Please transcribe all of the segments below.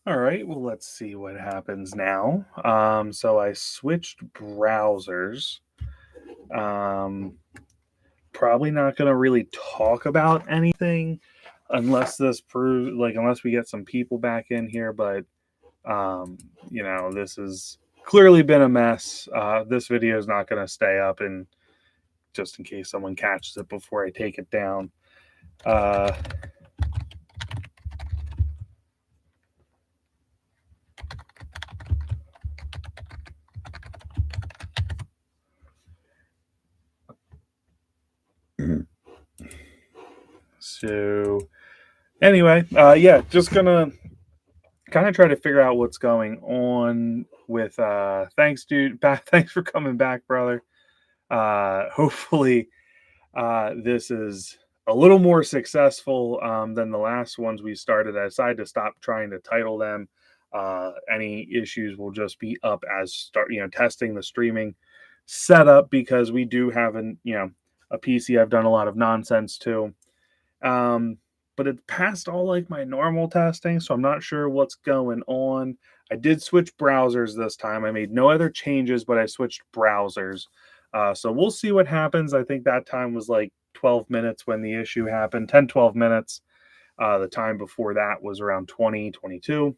All right, well, let's see what happens now. So I switched browsers. Um, Probably not going to really talk about anything unless this proves, like, unless we get some people back in here. But this has clearly been a mess. This video is not going to stay up, and just in case someone catches it before I take it down. Uh, so anyway, yeah, just gonna kind of try to figure out what's going on with thanks dude thanks for coming back, brother. Hopefully this is a little more successful than the last ones we started. I decided to stop trying to title them. Any issues will just be up as testing the streaming setup, because we do have a PC I've done a lot of nonsense to. But it passed all like my normal testing, so I'm not sure what's going on. I did switch browsers this time. I made no other changes, but I switched browsers. So we'll see what happens. I think that time was like 12 minutes when the issue happened, 10, 12 minutes. The time before that was around 20, 22.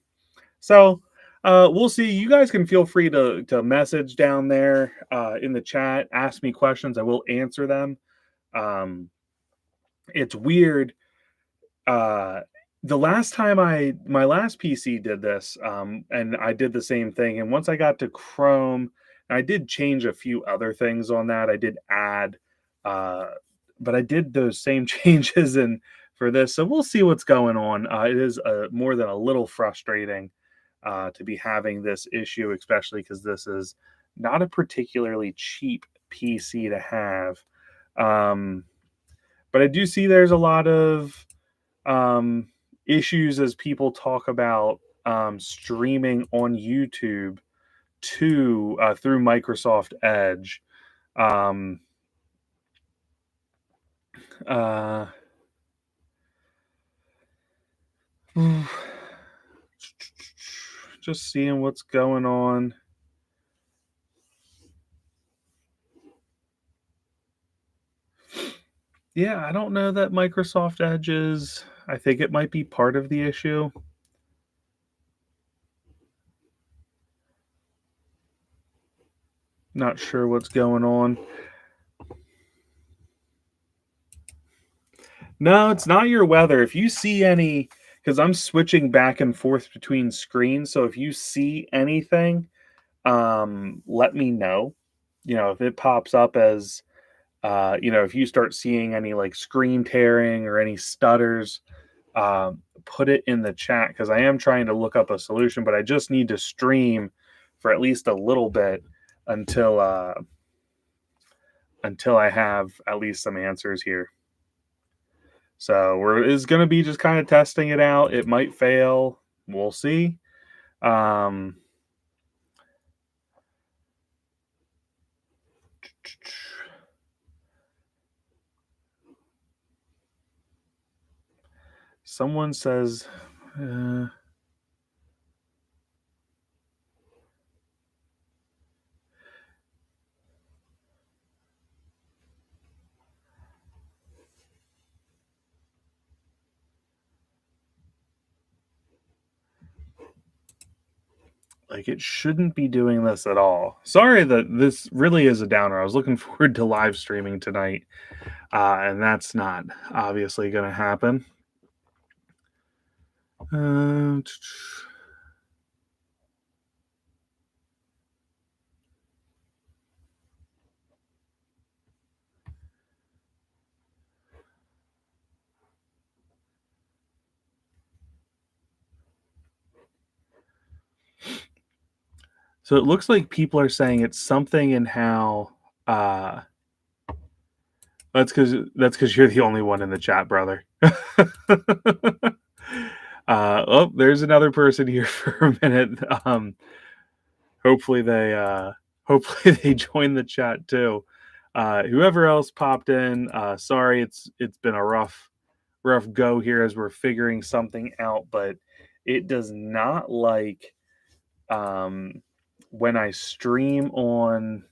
So we'll see. You guys can feel free to message down there in the chat, ask me questions. I will answer them. It's weird. The last time my last PC did this, and I did the same thing. And once I got to Chrome, I did change a few other things on that. I did add, but I did those same changes in for this. So we'll see what's going on. It is more than a little frustrating to be having this issue, especially because this is not a particularly cheap PC to have. But I do see there's a lot of issues as people talk about streaming on YouTube to through Microsoft Edge. Uh, just seeing what's going on. Yeah, I don't know that Microsoft Edge is. I think it might be part of the issue. Not sure what's going on. No, it's not your weather. If you see any, because I'm switching back and forth between screens, so if you see anything, let me know. If it pops up as, if you start seeing any like screen tearing or any stutters, put it in the chat, because I am trying to look up a solution, but I just need to stream for at least a little bit until I have at least some answers here. So is going to be just kind of testing it out. It might fail. We'll see. Someone says, like, it shouldn't be doing this at all. Sorry that this really is a downer. I was looking forward to live streaming tonight, and that's not obviously going to happen. So it looks like people are saying it's something in how that's because you're the only one in the chat, brother. Oh, there's another person here for a minute. Hopefully they join the chat too. Whoever else popped in, sorry, it's been a rough go here as we're figuring something out, but it does not like when I stream on.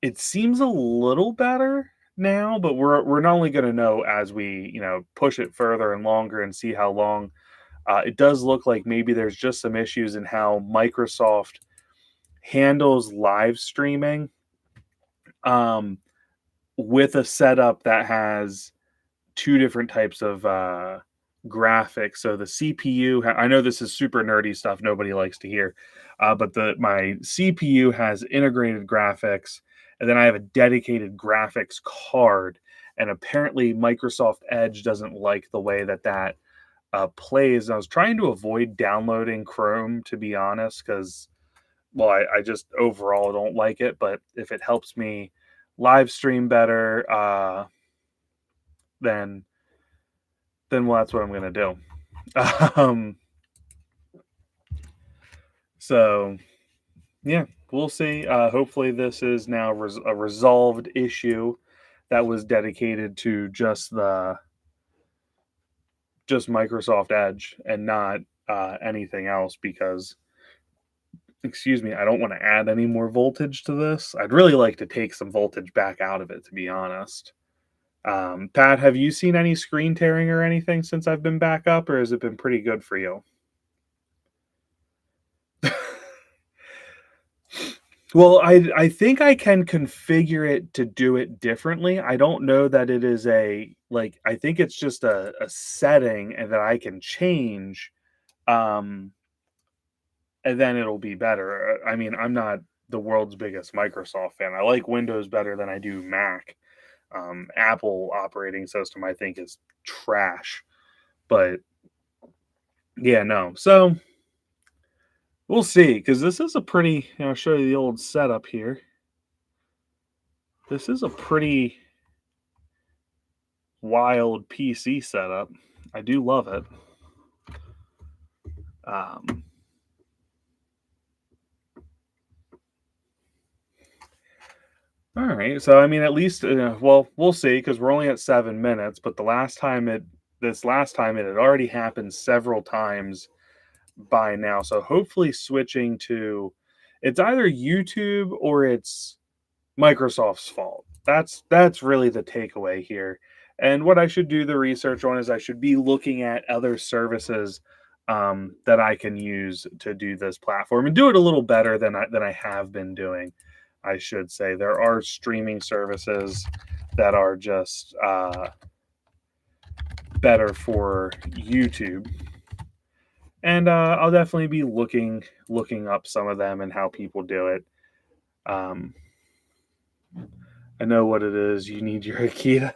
It seems a little better now, but we're not only going to know as we push it further and longer and see how long. It does look like maybe there's just some issues in how Microsoft handles live streaming um, with a setup that has two different types of graphics. So the CPU, I know this is super nerdy stuff nobody likes to hear, but my CPU has integrated graphics, and then I have a dedicated graphics card. And apparently, Microsoft Edge doesn't like the way that plays. And I was trying to avoid downloading Chrome, to be honest, because well, I just overall don't like it. But if it helps me live stream better, then well, that's what I'm gonna do. Um, so yeah, we'll see. Hopefully, this is now a resolved issue that was dedicated to just Microsoft Edge and not anything else. Because, excuse me, I don't want to add any more voltage to this. I'd really like to take some voltage back out of it, to be honest. Pat, have you seen any screen tearing or anything since I've been back up, or has it been pretty good for you? Well, I think I can configure it to do it differently. I don't know that it is I think it's just a setting and that I can change, um, and then it'll be better. I mean, I'm not the world's biggest Microsoft fan. I like Windows better than I do Mac. Apple operating system, I think, is trash. But yeah, no. So we'll see, because this is a pretty. I'll show you the old setup here. This is a pretty wild PC setup. I do love it. Um, all right, so I mean, at least, well, we'll see, because we're only at 7 minutes. But this last time it had already happened several times by now. So hopefully, switching to, it's either YouTube or it's Microsoft's fault. That's really the takeaway here. And what I should do the research on is I should be looking at other services that I can use to do this platform and do it a little better than I have been doing. I should say there are streaming services that are just better for YouTube, and I'll definitely be looking up some of them and how people do it. Um, I know what it is. You need your Akita.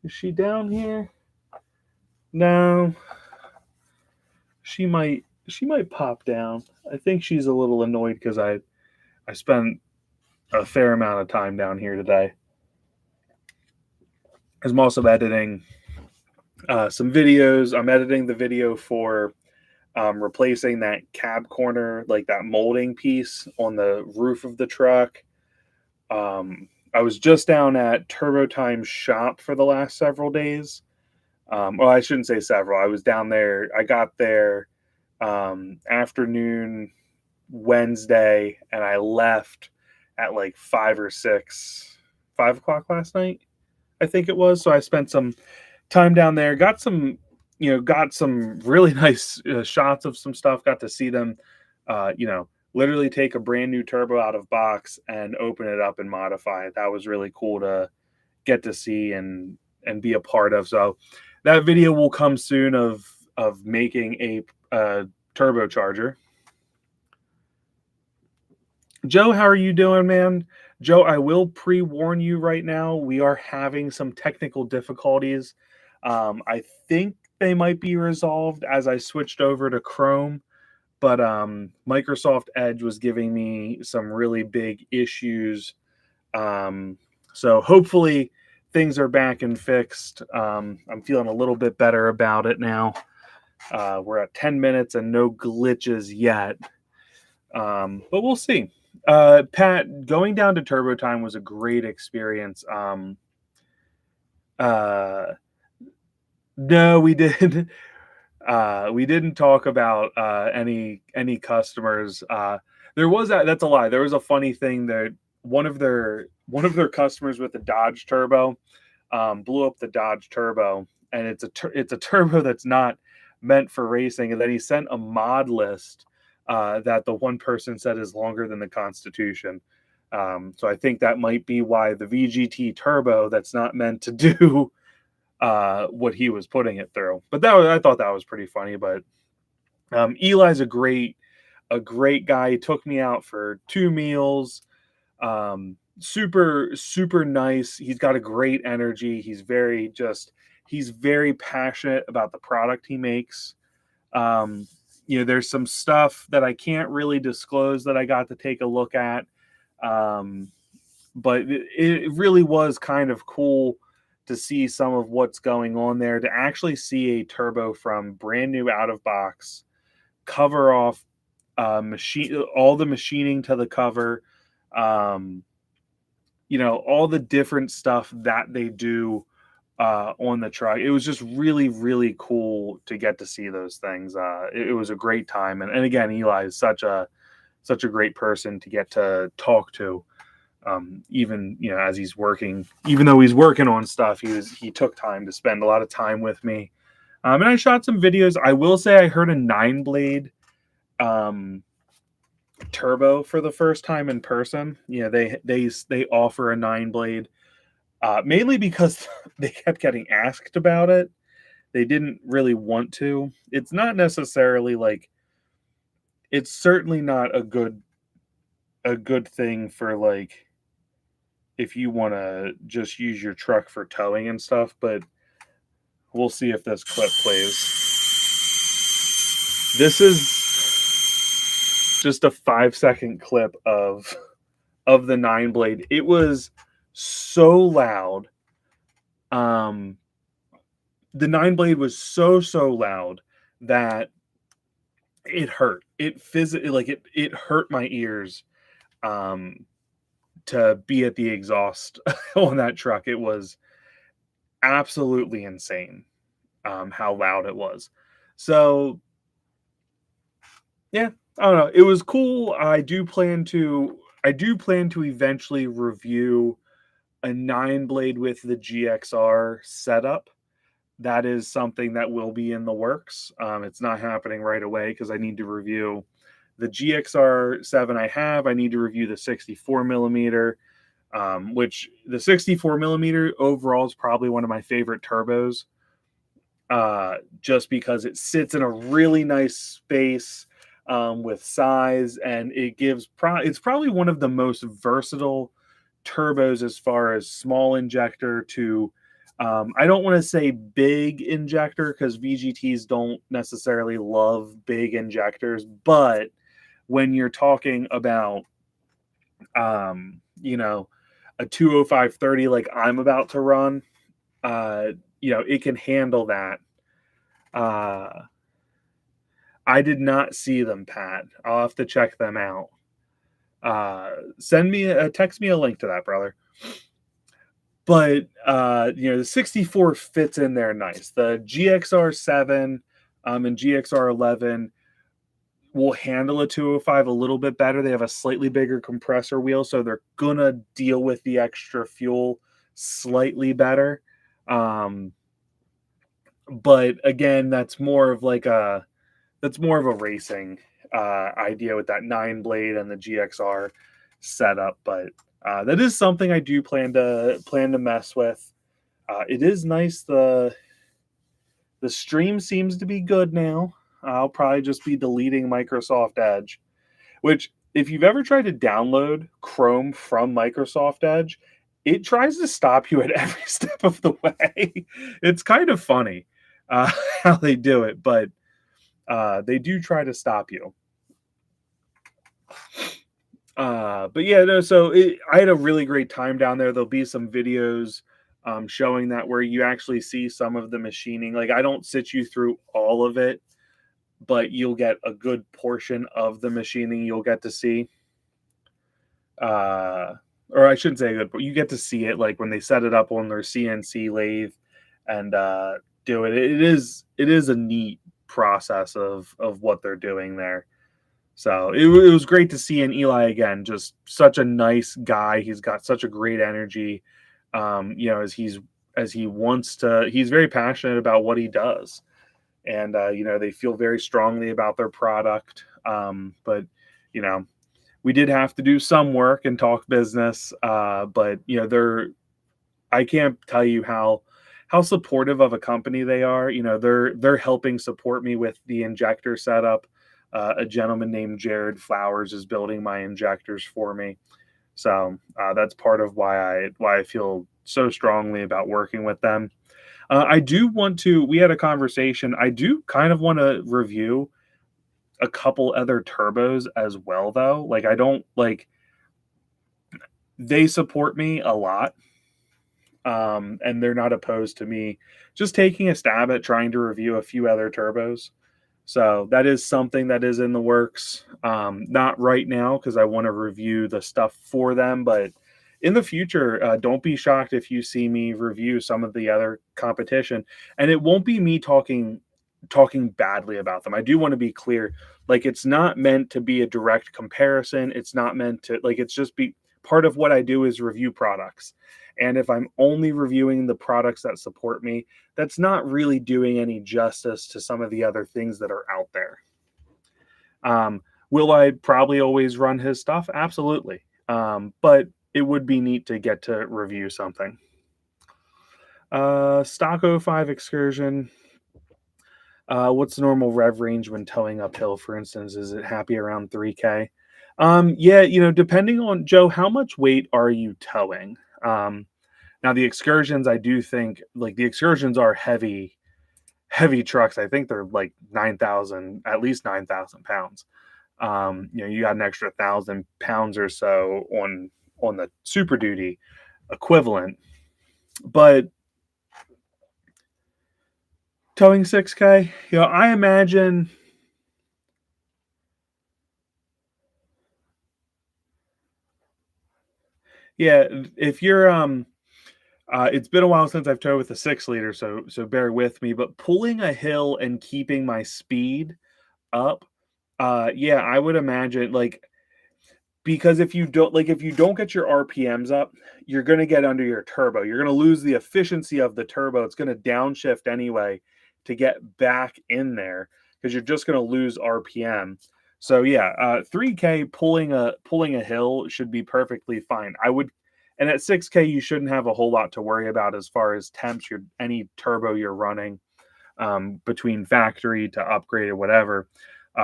Is she down here? No. She might pop down. I think she's a little annoyed because I spent a fair amount of time down here today. I'm also editing some videos. I'm editing the video for replacing that cab corner, like that molding piece on the roof of the truck. I was just down at Turbo Time's shop for the last several days. Well, I shouldn't say several. I was down there. I got there afternoon Wednesday, and I left at like 5 o'clock last night, I think it was. So I spent some time down there, got some really nice shots of some stuff, got to see them, literally take a brand new turbo out of box and open it up and modify it. That was really cool to get to see and be a part of. So that video will come soon of making a turbocharger. Joe, how are you doing, man? Joe, I will pre-warn you right now, we are having some technical difficulties. I think they might be resolved as I switched over to Chrome, but Microsoft Edge was giving me some really big issues. So hopefully things are back and fixed. I'm feeling a little bit better about it now. We're at 10 minutes and no glitches yet. But we'll see. Pat, going down to Turbo Time was a great experience. No, we did. We didn't talk about any customers. There was that's a lie. There was a funny thing that one of their customers with the Dodge Turbo blew up the Dodge Turbo, and it's a turbo that's not meant for racing. And then he sent a mod list that the one person said is longer than the Constitution. So I think that might be why the VGT Turbo that's not meant to do what he was putting it through. But I thought that was pretty funny. But Eli's a great guy. He took me out for 2 meals. Super nice. He's got a great energy. He's very passionate about the product he makes. There's some stuff that I can't really disclose that I got to take a look at. But it really was kind of cool to see some of what's going on there, to actually see a turbo from brand new out of box, cover off all the machining to the cover, all the different stuff that they do on the truck. It was just really, really cool to get to see those things. It was a great time. And again, Eli is such a great person to get to talk to. Even as he's working, even though he's working on stuff, he took time to spend a lot of time with me. And I shot some videos. I will say I heard a 9-blade turbo for the first time in person. They offer a 9-blade mainly because they kept getting asked about it. They didn't really want to. It's not necessarily like, it's certainly not a good thing for like if you want to just use your truck for towing and stuff, but we'll see if this clip plays. This is just a 5-second clip of the 9-blade. It was so loud. The 9-blade was so loud that it hurt. It hurt my ears to be at the exhaust on that truck. It was absolutely insane how loud it was. So yeah, I don't know. It was cool. I do plan to eventually review a 9-blade with the GXR setup. That is something that will be in the works. It's not happening right away because I need to review the GXR 7 I have. I need to review the 64 millimeter, which the 64 millimeter overall is probably one of my favorite turbos, just because it sits in a really nice space with size, and it's probably one of the most versatile turbos as far as small injector to I don't want to say big injector because VGTs don't necessarily love big injectors, but when you're talking about a 205/30 like I'm about to run, it can handle that. I did not see them, Pat. I'll have to check them out. Text me a link to that, brother. But the 64 fits in there nice. The GXR 7 and GXR 11 will handle a 205 a little bit better. They have a slightly bigger compressor wheel, so they're gonna deal with the extra fuel slightly better. But again, that's more of a racing idea with that 9-blade and the GXR setup. But that is something I do plan to mess with. It is nice. The stream seems to be good now. I'll probably just be deleting Microsoft Edge, which if you've ever tried to download Chrome from Microsoft Edge, it tries to stop you at every step of the way. It's kind of funny how they do it, but they do try to stop you. But yeah, no, I had a really great time down there. There'll be some videos showing that where you actually see some of the machining. Like, I don't sit you through all of it, but you'll get a good portion of the machining you'll get to see. Or I shouldn't say good, but you get to see it like when they set it up on their CNC lathe and do it. It is a neat process of what they're doing there. So it was great to see an Eli again, just such a nice guy. He's got such a great energy. As he wants to, he's very passionate about what he does, and they feel very strongly about their product. But you know, we did have to do some work and talk business. But they're I can't tell you how supportive of a company they are. They're helping support me with the injector setup. A gentleman named Jared Flowers is building my injectors for me. So that's part of why I feel so strongly about working with them. I do want to. We had a conversation. I do kind of want to review a couple other turbos as well, though. Like I don't like they support me a lot, and they're not opposed to me just taking a stab at trying to review a few other turbos. So that is something that is in the works. Not right now because I want to review the stuff for them, but in the future, don't be shocked if you see me review some of the other competition, and it won't be me talking badly about them. I do want to be clear. Like it's not meant to be a direct comparison. It's not meant to it's just be part of what I do is review products. And if I'm only reviewing the products that support me, that's not really doing any justice to some of the other things that are out there. Will I probably always run his stuff? Absolutely. But it would be neat to get to review something. Stock 05 excursion. What's the normal rev range when towing uphill, for instance? Is it happy around 3K? Yeah, depending on Joe, how much weight are you towing? Now the excursions, I do think like the excursions are heavy trucks. I think they're like 9,000, at least 9,000 pounds. You got an extra 1,000 pounds or so on the Super Duty equivalent, but towing 6K, I imagine. Yeah, if you're it's been a while since I've towed with a 6 liter, so bear with me. But pulling a hill and keeping my speed up, yeah, I would imagine because if you don't get your RPMs up, you're gonna get under your turbo. You're gonna lose the efficiency of the turbo. It's gonna downshift anyway to get back in there because you're just gonna lose RPM. So yeah, 3K pulling a hill should be perfectly fine. And at 6K you shouldn't have a whole lot to worry about as far as temps. Any turbo you're running between factory to upgrade or whatever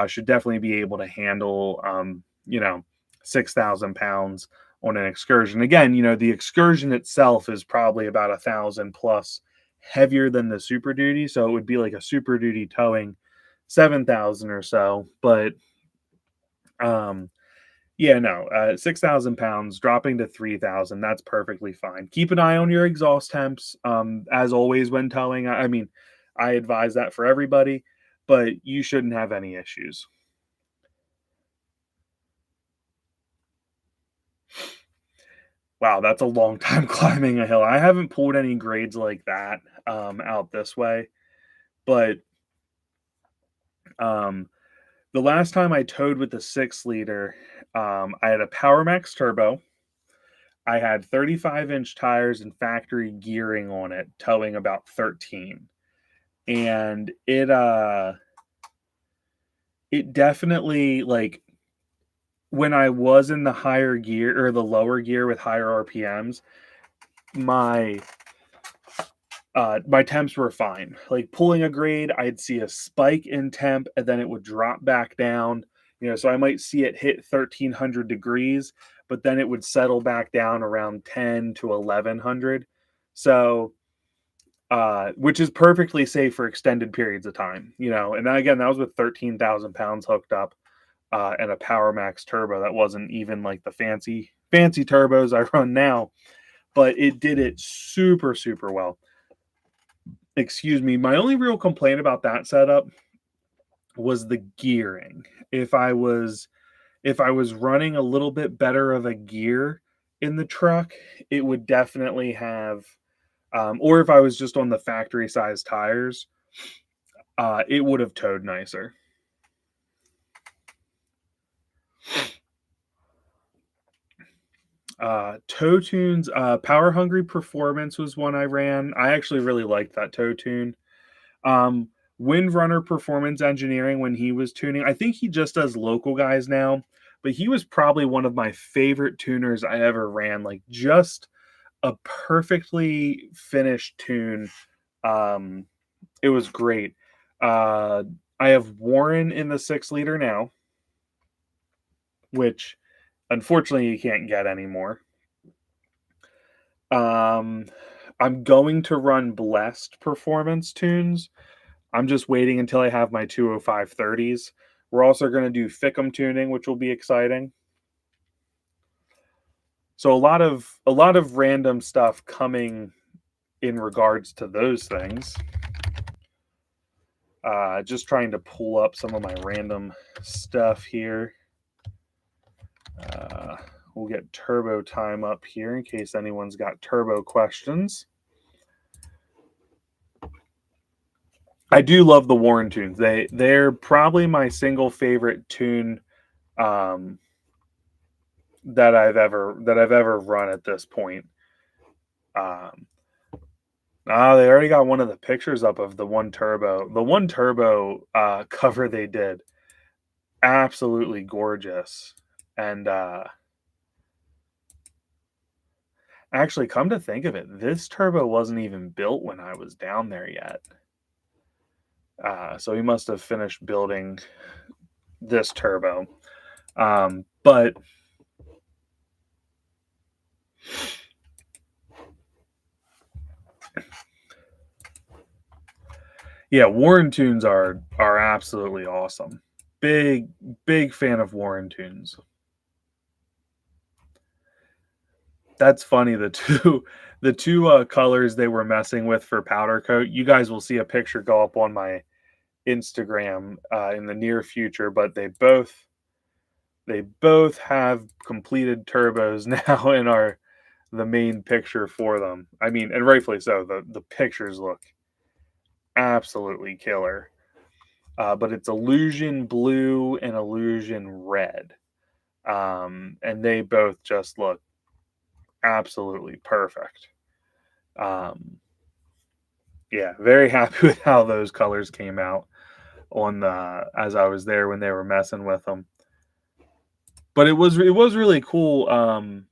should definitely be able to handle 6,000 pounds on an excursion. Again, the excursion itself is probably about 1,000 plus heavier than the Super Duty, so it would be like a Super Duty towing 7,000 or so. But yeah, no, 6,000 pounds dropping to 3,000, that's perfectly fine. Keep an eye on your exhaust temps. As always when towing, I mean, I advise that for everybody, but you shouldn't have any issues. Wow, that's a long time climbing a hill. I haven't pulled any grades like that out this way, but the last time I towed with the 6 liter, I had a Power Max turbo. I had 35-inch tires and factory gearing on it, towing about 13, and it definitely when I was in the higher gear or the lower gear with higher RPMs, my my temps were fine. Like pulling a grade, I'd see a spike in temp and then it would drop back down. So I might see it hit 1,300 degrees, but then it would settle back down around 10 to 1,100. So, which is perfectly safe for extended periods of time. And then again, that was with 13,000 pounds hooked up and a Power Max turbo. That wasn't even like the fancy turbos I run now, but it did it super, super well. Excuse me. My only real complaint about that setup was the gearing. If I was running a little bit better of a gear in the truck, it would definitely have or if I was just on the factory size tires, it would have towed nicer. Tow tunes, Power Hungry Performance was one I ran. I actually really liked that tow tune. Um, Windrunner Performance Engineering, when he was tuning, I think he just does local guys now, but he was probably one of my favorite tuners I ever ran. Like, just a perfectly finished tune. Um, it was great. Uh, I have Warren in the 6 liter now, which unfortunately you can't get anymore. Um, I'm going to run Blessed Performance tunes. I'm just waiting until I have my 205/30s. We're also going to do Fickum tuning, which will be exciting. So a lot of random stuff coming in regards to those things. Just trying to pull up some of my random stuff here. We'll get turbo time up here in case anyone's got turbo questions. I do love the Warren tunes. They're probably my single favorite tune that I've ever run at this point. They already got one of the pictures up of the one turbo. The one turbo cover they did, absolutely gorgeous. And actually, come to think of it, this turbo wasn't even built when I was down there yet. So he must have finished building this turbo. But yeah, Warren tunes are absolutely awesome. Big fan of Warren tunes. That's funny. The two colors they were messing with for powder coat. You guys will see a picture go up on my Instagram in the near future. But they both have completed turbos now and are the main picture for them. I mean, and rightfully so. The pictures look absolutely killer. But it's Illusion Blue and Illusion Red. And they both just look absolutely perfect. Yeah, very happy with how those colors came out on the as I was there when they were messing with them. But it was really cool to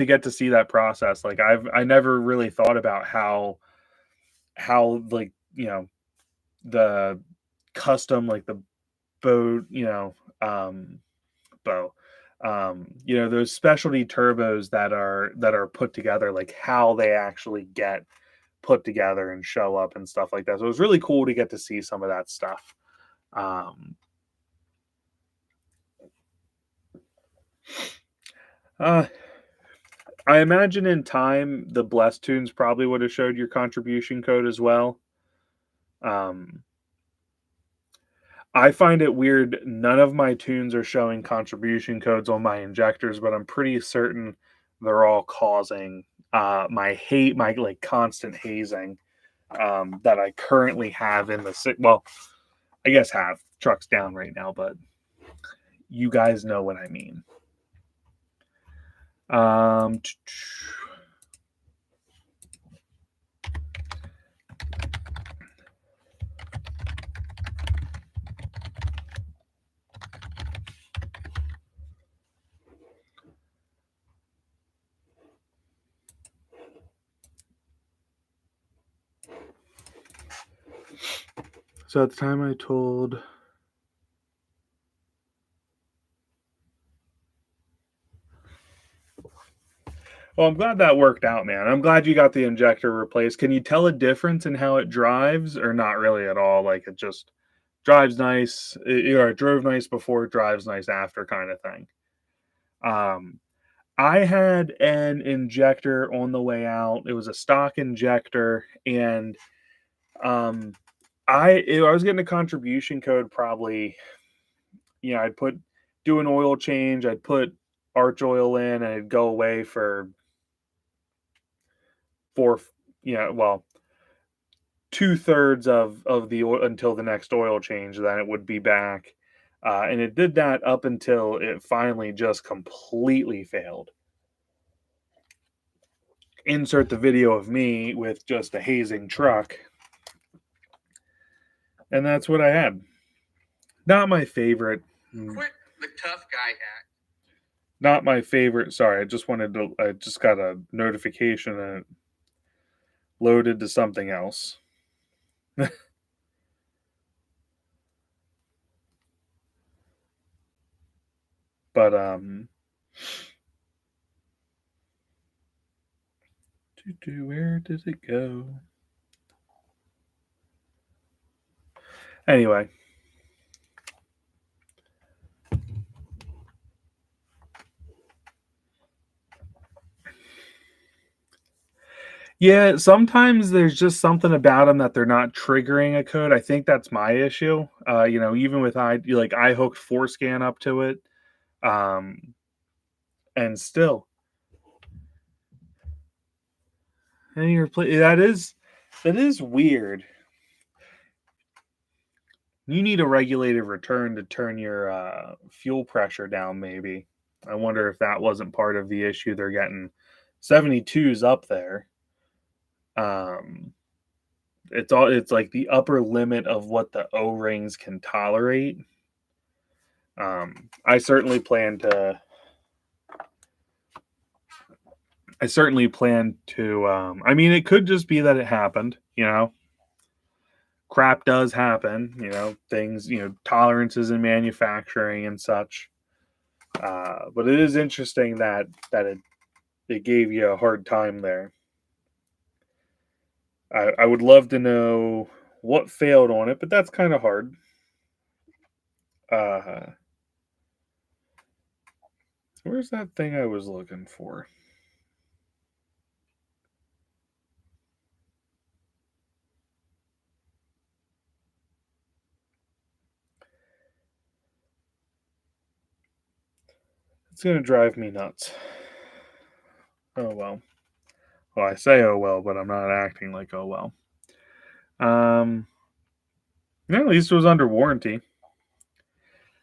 get to see that process. Like I never really thought about how like, the custom, like the bow, bow. Those specialty turbos that are put together, like how they actually get put together and show up and stuff like that. So it was really cool to get to see some of that stuff. I imagine in time the Blessed tunes probably would have showed your contribution code as well. I find it weird. None of my tunes are showing contribution codes on my injectors, but I'm pretty certain they're all causing my like constant hazing that I currently have in the well, I guess have trucks down right now, but you guys know what I mean. So at the time I told Well, I'm glad that worked out, man. I'm glad you got the injector replaced. Can you tell a difference in how it drives, or not really at all? Like it just drives nice, or it drove nice before, it drives nice after, kind of thing. I had an injector on the way out. It was a stock injector, and I was getting a contribution code probably. I'd do an oil change. I'd put arch oil in, and it'd go away for well, 2/3 of the oil until the next oil change, then it would be back. And it did that up until it finally just completely failed. Insert the video of me with just a hazing truck, and that's what I had. Not my favorite. Quit the tough guy act. Not my favorite. Sorry, I just got a notification and it loaded to something else. But where did it go? Anyway. Yeah, sometimes there's just something about them that they're not triggering a code. I think that's my issue. Even with I hooked Forescan up to it, um, and still, and that is weird. You need a regulated return to turn your fuel pressure down. Maybe I wonder if that wasn't part of the issue. They're getting 72s up there. Um, it's like the upper limit of what the O-rings can tolerate. I certainly plan to. I mean, it could just be that it happened. Crap does happen. Things. Tolerances in manufacturing and such. But it is interesting that it gave you a hard time there. I would love to know what failed on it, but that's kind of hard. Uh, where's that thing I was looking for? It's going to drive me nuts. Oh well. Well, I say oh well, but I'm not acting like oh well. Yeah, at least it was under warranty.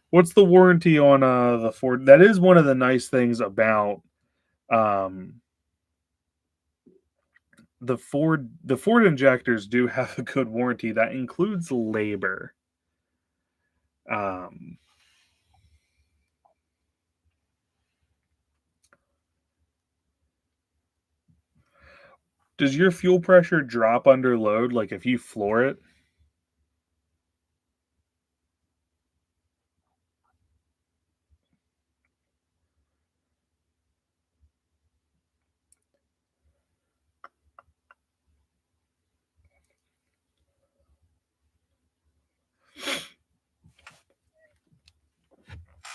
What's the warranty on the Ford? That is one of the nice things about um the Ford injectors do have a good warranty that includes labor. Um does your fuel pressure drop under load like if you floor it?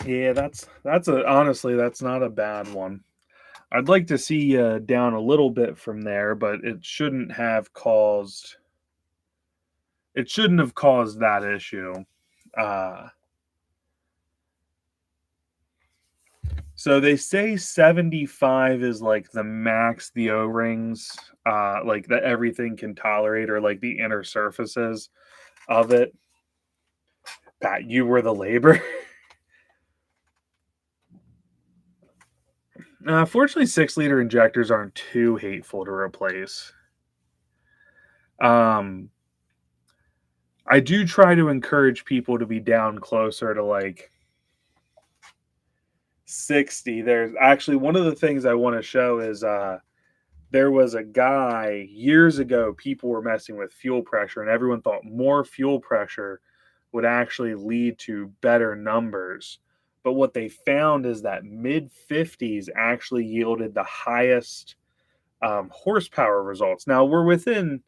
Yeah, honestly that's not a bad one. I'd like to see down a little bit from there, but it shouldn't have caused that issue. Uh, so they say 75 is like the max the O-rings, like that everything can tolerate, or like the inner surfaces of it. Pat, you were the labor. Fortunately, 6-liter injectors aren't too hateful to replace. Um, I do try to encourage people to be down closer to like 60. There's actually one of the things I want to show is there was a guy years ago, people were messing with fuel pressure, and everyone thought more fuel pressure would actually lead to better numbers. But what they found is that mid 50s actually yielded the highest horsepower results. Now we're within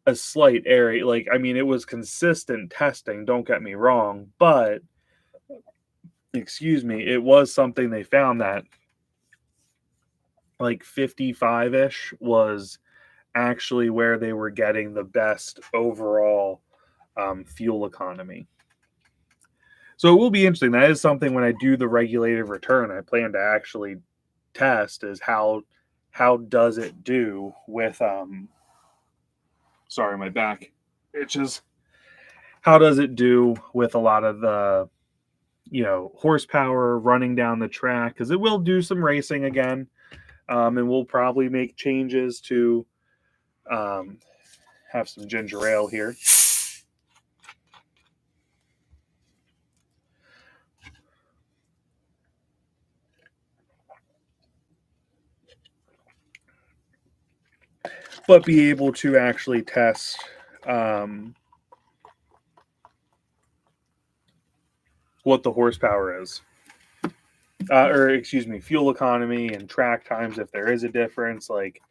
a slight area. Like, I mean, it was consistent testing, don't get me wrong, but excuse me, it was something they found that like 55-ish was actually where they were getting the best overall fuel economy. So it will be interesting. That is something when I do the regulated return, I plan to actually test is how does it do with sorry, my back It's just how does it do with a lot of the horsepower running down the track, because it will do some racing again, and we'll probably make changes to have some ginger ale here. But be able to actually test what the horsepower is. Or excuse me, fuel economy and track times, if there is a difference, like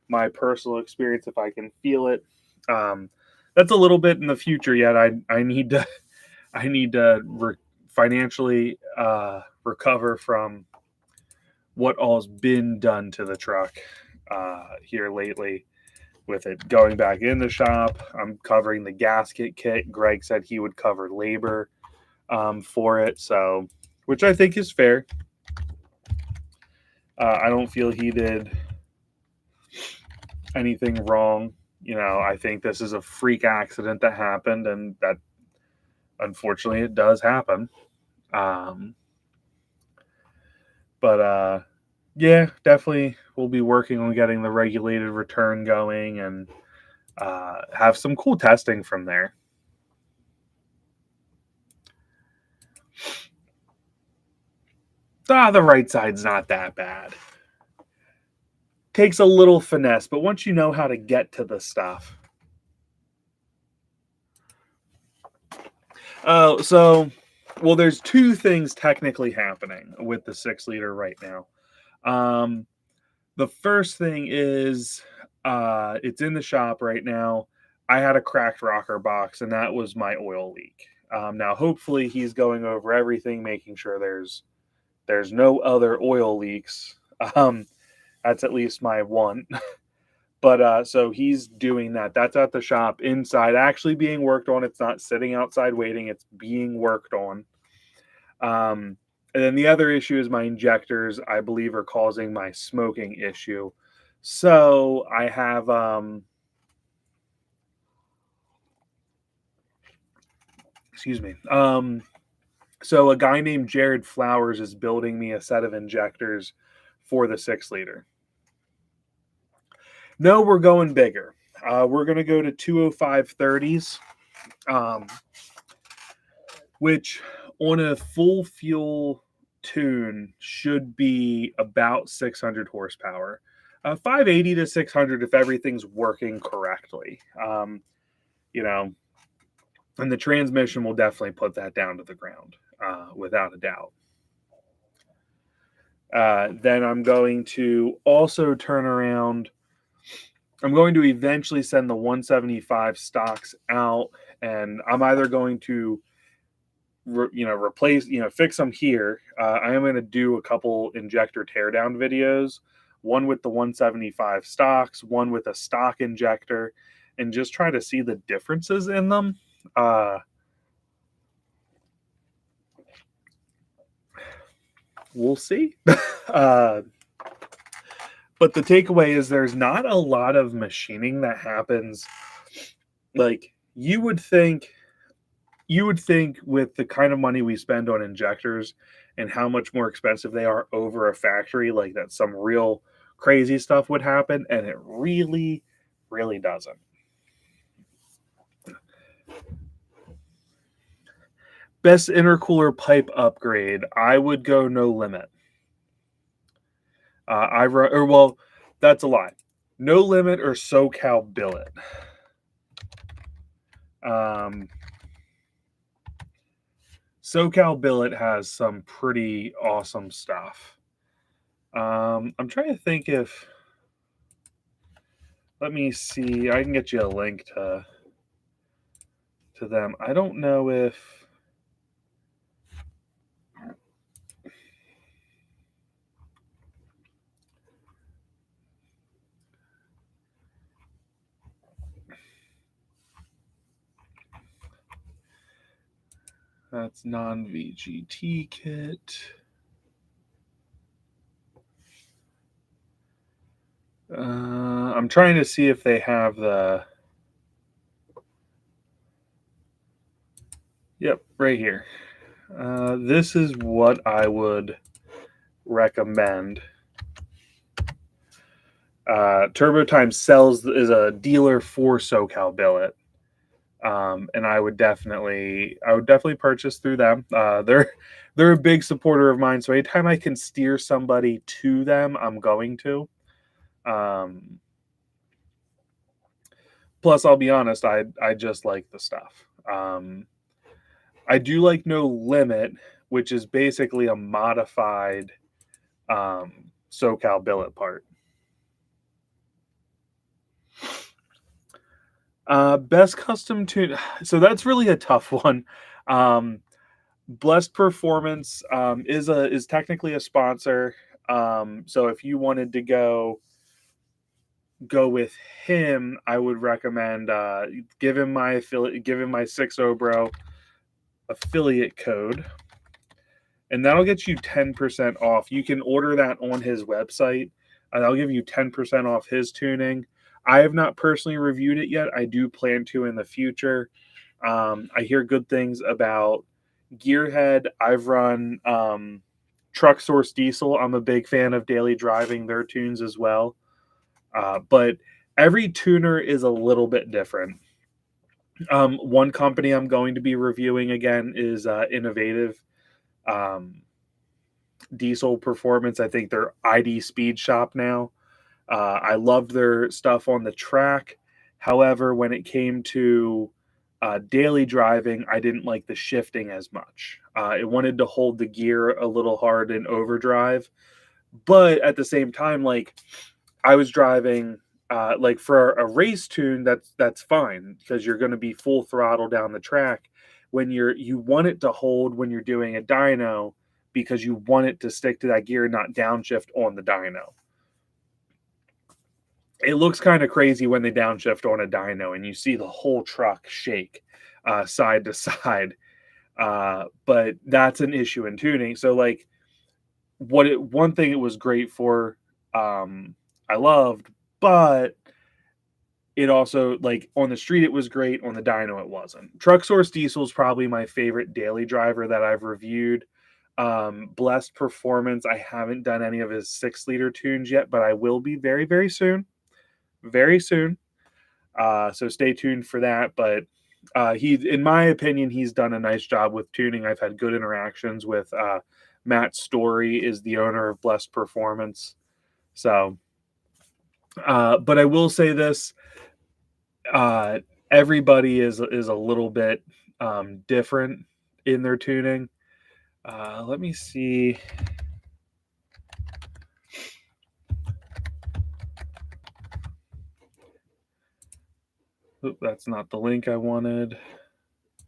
my personal experience, if I can feel it. That's a little bit in the future yet. I need to financially recover from what all's been done to the truck here lately, with it going back in the shop. I'm covering the gasket kit. Greg said he would cover labor for it, so, which I think is fair. I don't feel he did anything wrong. I think this is a freak accident that happened, and that unfortunately it does happen. But yeah, definitely we'll be working on getting the regulated return going and have some cool testing from there. The right side's not that bad. Takes a little finesse, but once you know how to get to the stuff. Well, there's two things technically happening with the 6-liter right now. The first thing is it's in the shop right now. I had a cracked rocker box, and that was my oil leak. Now, hopefully, he's going over everything, making sure there's no other oil leaks. That's at least my one. But so he's doing that. That's at the shop inside, actually being worked on. It's not sitting outside waiting. It's being worked on. And then the other issue is my injectors, I believe, are causing my smoking issue. So I have excuse me. So a guy named Jared Flowers is building me a set of injectors for the 6-liter. No, we're going bigger. We're going to go to 205/30s, which on a full fuel tune should be about 600 horsepower. 580 to 600 if everything's working correctly. And the transmission will definitely put that down to the ground, without a doubt. Then I'm going to also turn around. I'm going to eventually send the 175 stocks out, and I'm either going to replace, fix them here. I am going to do a couple injector teardown videos, one with the 175 stocks, one with a stock injector, and just try to see the differences in them. We'll see. But the takeaway is there's not a lot of machining that happens. Like you would think with the kind of money we spend on injectors and how much more expensive they are over a factory, like that some real crazy stuff would happen, and it really, really doesn't. Best intercooler pipe upgrade, I would go No Limit. That's a lie. No Limit or SoCal Billet. SoCal Billet has some pretty awesome stuff. I'm trying to think if, let me see, I can get you a link to them. I don't know if, that's non-VGT kit. I'm trying to see if they have the Yep, right here. This is what I would recommend. TurboTime sells is a dealer for SoCal Billet, and I would definitely purchase through them. They're a big supporter of mine, so anytime I can steer somebody to them, I'm going to. Um, Plus, I'll be honest, I just like the stuff. I do like No Limit, which is basically a modified SoCal Billet part. Best custom tune. So that's really a tough one. Um, Blessed Performance is technically a sponsor. So if you wanted to go with him, I would recommend give him my affiliate, give him my 60 bro affiliate code, and that'll get you 10% off. You can order that on his website, and that'll give you 10% off his tuning. I have not personally reviewed it yet. I do plan to in the future. I hear good things about Gearhead. I've run Truck Source Diesel. I'm a big fan of Daily Driving their tunes as well. But every tuner is a little bit different. One company I'm going to be reviewing again is Innovative um, Diesel Performance. I think they're ID Speed Shop now. I loved their stuff on the track. However, when it came to daily driving, I didn't like the shifting as much. It wanted to hold the gear a little hard in overdrive, but at the same time, like I was driving, like for a race tune, that's fine because you're going to be full throttle down the track. When you want it to hold when you're doing a dyno because you want it to stick to that gear, not downshift on the dyno. It looks kind of crazy when they downshift on a dyno and you see the whole truck shake side to side. But that's an issue in tuning. So like one thing it was great for, I loved, but it also like on the street it was great, on the dyno it wasn't. Truck Source Diesel is probably my favorite daily driver that I've reviewed. Blessed Performance, I haven't done any of his 6 liter tunes yet, but I will be very, very soon. Very soon. So stay tuned for that. But in my opinion, he's done a nice job with tuning. I've had good interactions with Matt Story, is the owner of Blessed Performance. So, but I will say this: everybody is a little bit different in their tuning. Let me see. Oop, that's not the link I wanted.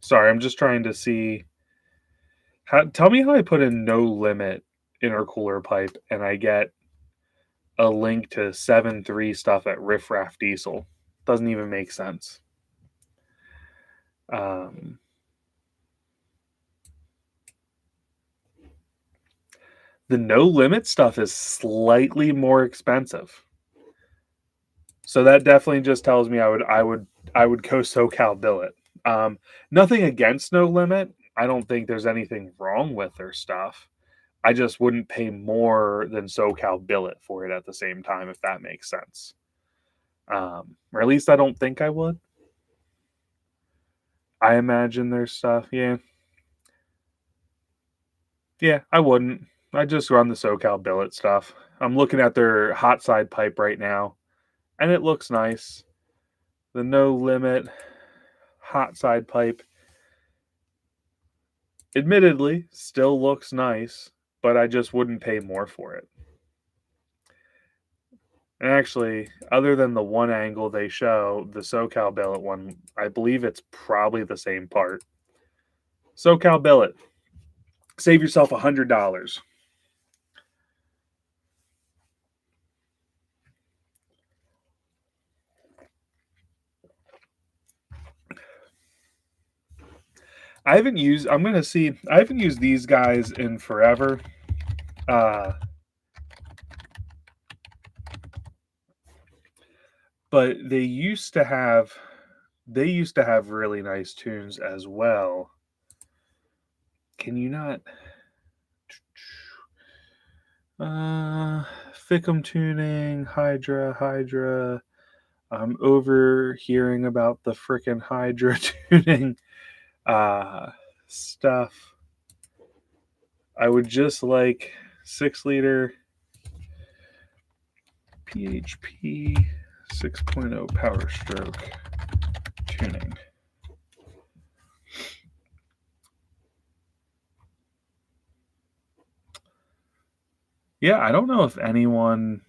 Sorry, I'm just trying to see. Tell me how I put in No Limit intercooler pipe and I get a link to 7.3 stuff at Riff Raff Diesel. Doesn't even make sense. Um, the No Limit stuff is slightly more expensive. So that definitely just tells me I would go SoCal Billet. Nothing against No Limit. I don't think there's anything wrong with their stuff. I just wouldn't pay more than SoCal Billet for it at the same time, if that makes sense. Or at least I don't think I would. I imagine there's stuff. Yeah. Yeah, I wouldn't. I just run the SoCal Billet stuff. I'm looking at their hot side pipe right now, and it looks nice. The No Limit hot side pipe, admittedly, still looks nice, but I just wouldn't pay more for it. And actually, other than the one angle they show, the SoCal Billet one, I believe it's probably the same part. SoCal Billet. Save yourself $100. I'm gonna see, I haven't used these guys in forever. Uh, but they used to have really nice tunes as well. can you not? Ficum tuning, Hydra. I'm overhearing about the frickin' Hydra tuning stuff. I would just like 6-liter PHP 6.0 Power Stroke tuning. Yeah, I don't know if anyone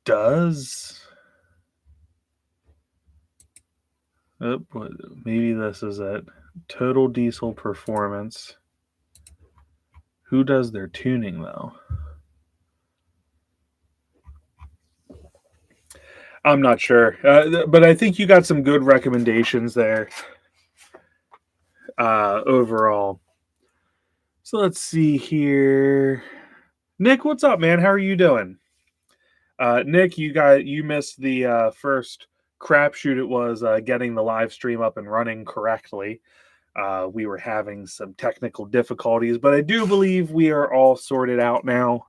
does. Oh, maybe this is it. Total Diesel Performance. Who does their tuning though? I'm not sure, but I think you got some good recommendations there overall. So let's see here. Nick, what's up, man? How are you doing? Nick, you missed the first crapshoot. It was getting the live stream up and running correctly. We were having some technical difficulties, but I do believe we are all sorted out now.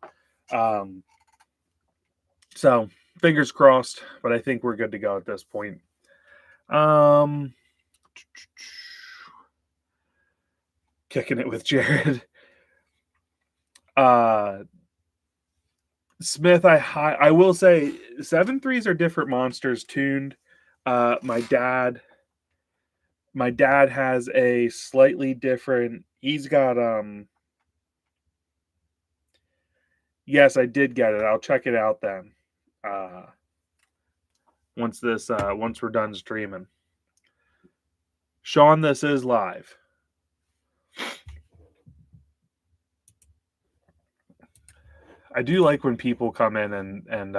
So fingers crossed, but I think we're good to go at this point. Kicking it with Jared. Smith, I will say 7.3s are different monsters tuned. My dad has a slightly different. He's got Yes, I did get it. I'll check it out then. Once we're done streaming. Sean, this is live. I do like when people come in and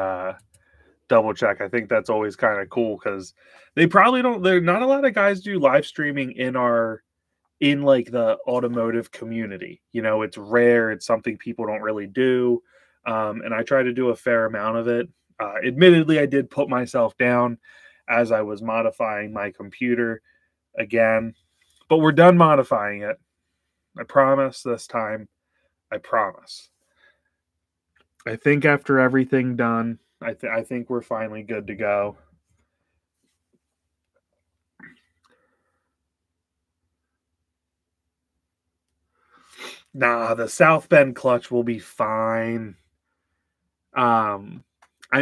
double check. I think that's always kind of cool because they probably don't. There not a lot of guys do live streaming in like the automotive community. You know, it's rare. It's something people don't really do, and I try to do a fair amount of it. Admittedly, I did put myself down as I was modifying my computer again, but we're done modifying it. I promise this time. I promise. I think after everything done, I think we're finally good to go. Nah, the South Bend clutch will be fine. I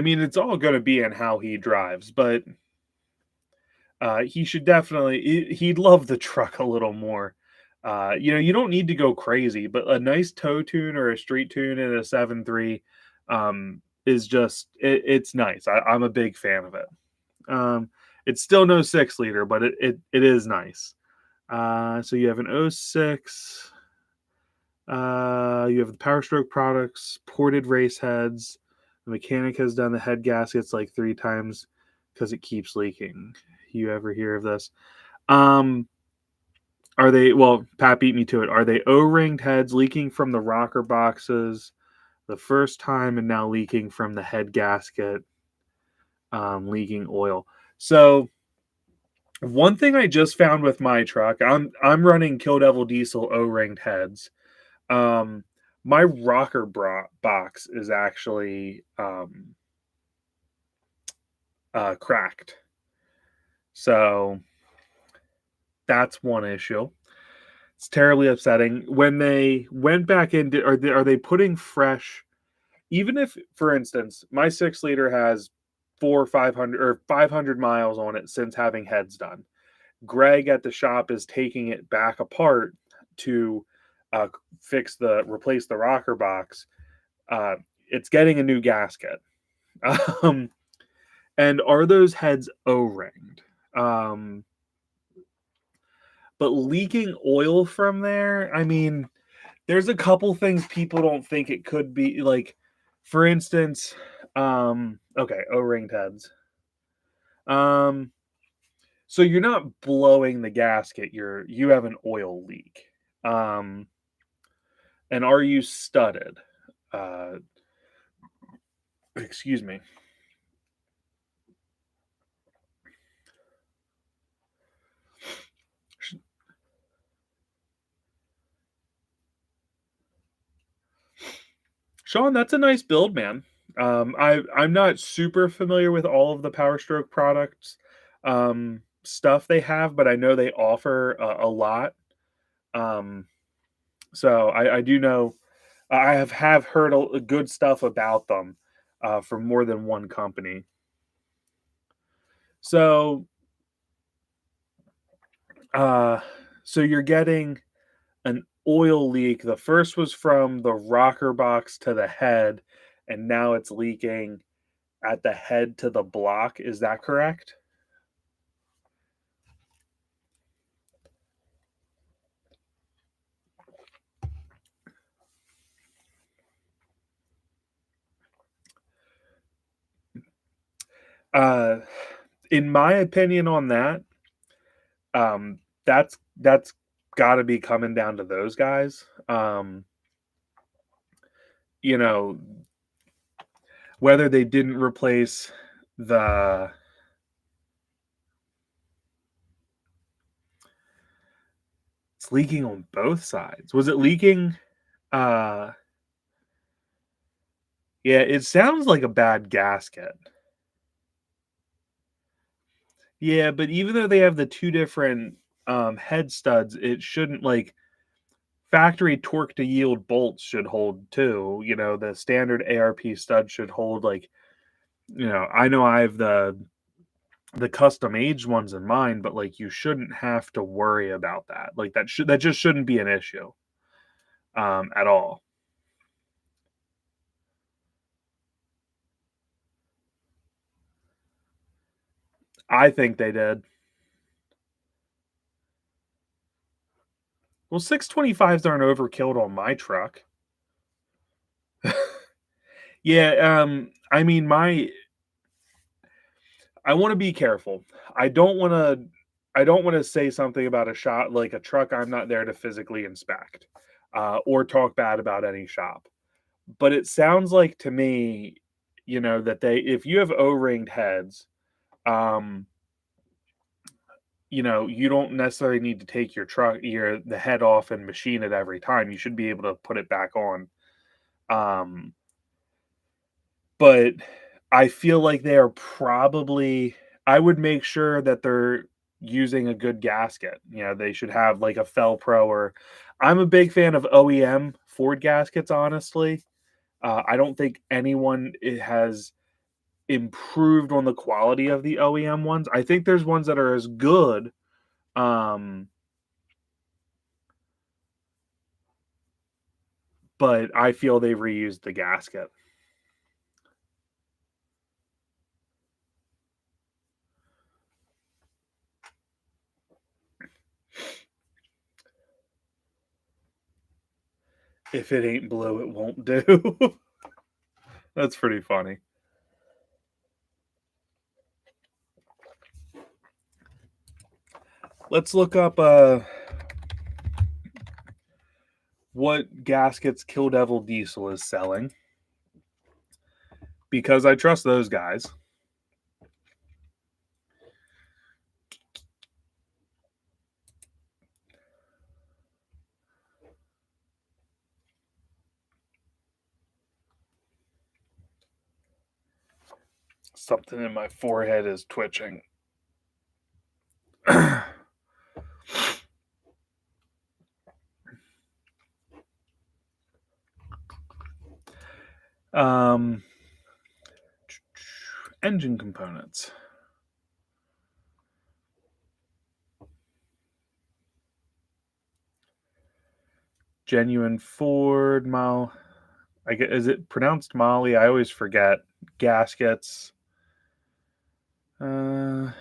mean, it's all going to be in how he drives, but he should definitely, he'd love the truck a little more. You don't need to go crazy, but a nice tow tune or a street tune in a 7.3 is just, it's nice. I'm a big fan of it. It's still no 6-liter, but it is nice. So you have an 06. You have the Power Stroke products, ported race heads. The mechanic has done the head gaskets like 3 times because it keeps leaking. You ever hear of this? Are they, well, Pat beat me to it. Are they O-ringed heads leaking from the rocker boxes the first time and now leaking from the head gasket, leaking oil? So one thing I just found with my truck, I'm running Kill Devil Diesel O-ringed heads. My rocker box is actually cracked. So that's one issue. It's terribly upsetting. When they went back in, are they putting fresh? Even if, for instance, my 6-liter has 500 or 500 miles on it since having heads done. Greg at the shop is taking it back apart to replace the rocker box. It's getting a new gasket. And are those heads O-ringed? But leaking oil from there, I mean, there's a couple things people don't think it could be. Like, for instance, okay, O-ringed heads. So you're not blowing the gasket, you have an oil leak. And are you studded? Excuse me. Sean, that's a nice build, man. I'm not super familiar with all of the Power Stroke products stuff they have, but I know they offer a lot. Um, so I do know I have heard good stuff about them from more than one company. So uh, so you're getting an oil leak. The first was from the rocker box to the head, and now it's leaking at the head to the block. Is that correct? Uh, in my opinion on that, that's got to be coming down to those guys. You know, whether they didn't replace the it's leaking on both sides. Was it leaking? Uh, yeah, it sounds like a bad gasket. Yeah, but even though they have the two different head studs, it shouldn't like factory torque to yield bolts should hold too. The standard ARP stud should hold like, I know I have the custom aged ones in mind, but like you shouldn't have to worry about that. Like that just shouldn't be an issue at all. I think they did. Well, 625s aren't overkilled on my truck. Yeah, I mean I want to be careful. I don't want to I don't want to say something about a shop like a truck I'm not there to physically inspect or talk bad about any shop. But it sounds like to me, that they if you have O-ringed heads, um, you don't necessarily need to take the head off and machine it every time. You should be able to put it back on. Um, but I feel like they are probably I would make sure that they're using a good gasket. They should have like a Fel-Pro or I'm a big fan of OEM Ford gaskets, honestly. I don't think anyone has improved on the quality of the OEM ones. I think there's ones that are as good, um, but I feel they've reused the gasket. If it ain't blue, it won't do. That's pretty funny. Let's look up what gaskets Kill Devil Diesel is selling because I trust those guys. Something in my forehead is twitching. um, engine components. Genuine Ford mile. I get is it pronounced Molly? I always forget. Gaskets. Uh,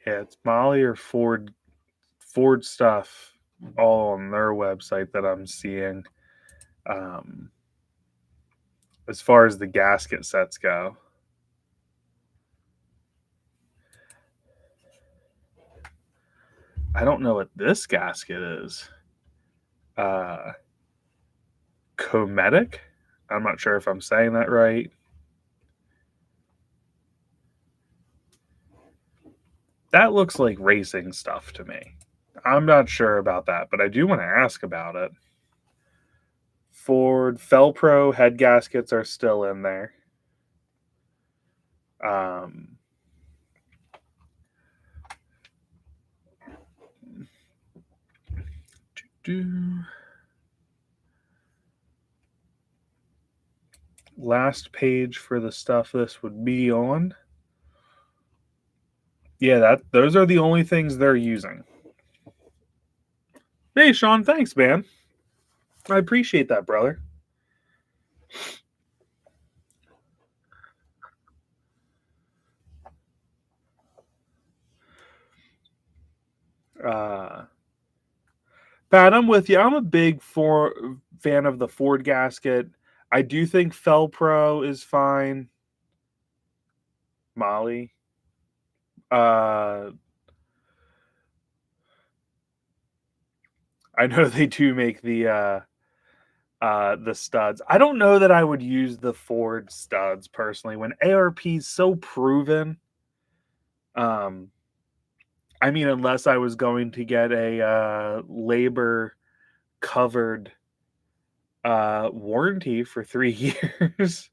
yeah, it's Molly or Ford. Ford stuff all on their website that I'm seeing. Um, as far as the gasket sets go. I don't know what this gasket is. Cometic. I'm not sure if I'm saying that right. That looks like racing stuff to me. I'm not sure about that, but I do want to ask about it. Ford Felpro head gaskets are still in there. Last page for the stuff this would be on. Yeah, those are the only things they're using. Hey, Sean, thanks, man. I appreciate that, brother. Pat, I'm with you. I'm a big fan of the Ford gasket. I do think Felpro is fine. Molly. I know they do make the studs. I don't know that I would use the Ford studs personally when ARP is so proven. I mean, unless I was going to get a labor covered warranty for 3 years.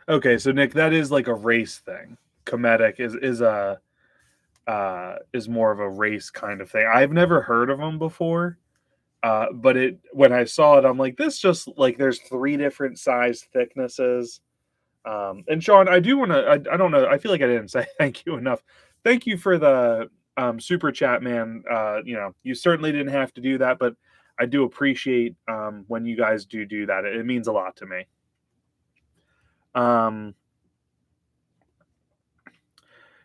Okay, so Nick, that is like a race thing. Cometic is more of a race kind of thing. I've never heard of them before. But when I saw it, I'm like, this just like there's 3 different size thicknesses. And Sean, I do want to. I don't know. I feel like I didn't say thank you enough. Thank you for the super chat, man. You certainly didn't have to do that, but I do appreciate when you guys do that. It means a lot to me.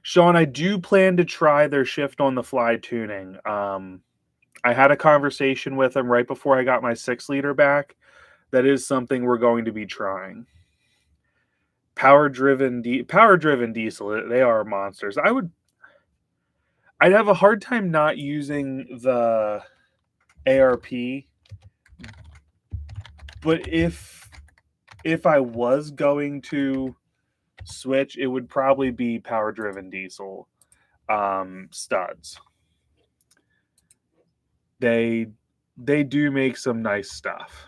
Sean, I do plan to try their shift on the fly tuning. I had a conversation with them right before I got my 6-liter back. That is something we're going to be trying. Power driven diesel, they are monsters. I'd have a hard time not using the ARP, but if I was going to switch, it would probably be power driven diesel studs. They do make some nice stuff.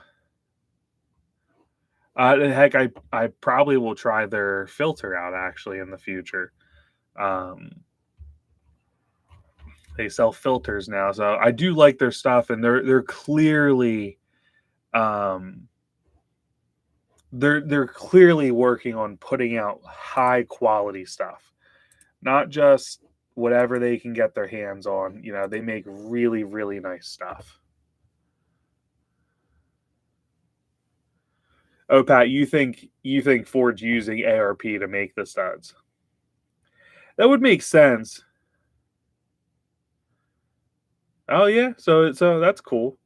Heck, I probably will try their filter out actually in the future. They sell filters now, so I do like their stuff, and they're clearly, they're clearly working on putting out high quality stuff, not just whatever they can get their hands on. They make really really nice stuff. Oh, Pat, you think Ford's using ARP to make the studs? That would make sense. Oh yeah, so that's cool.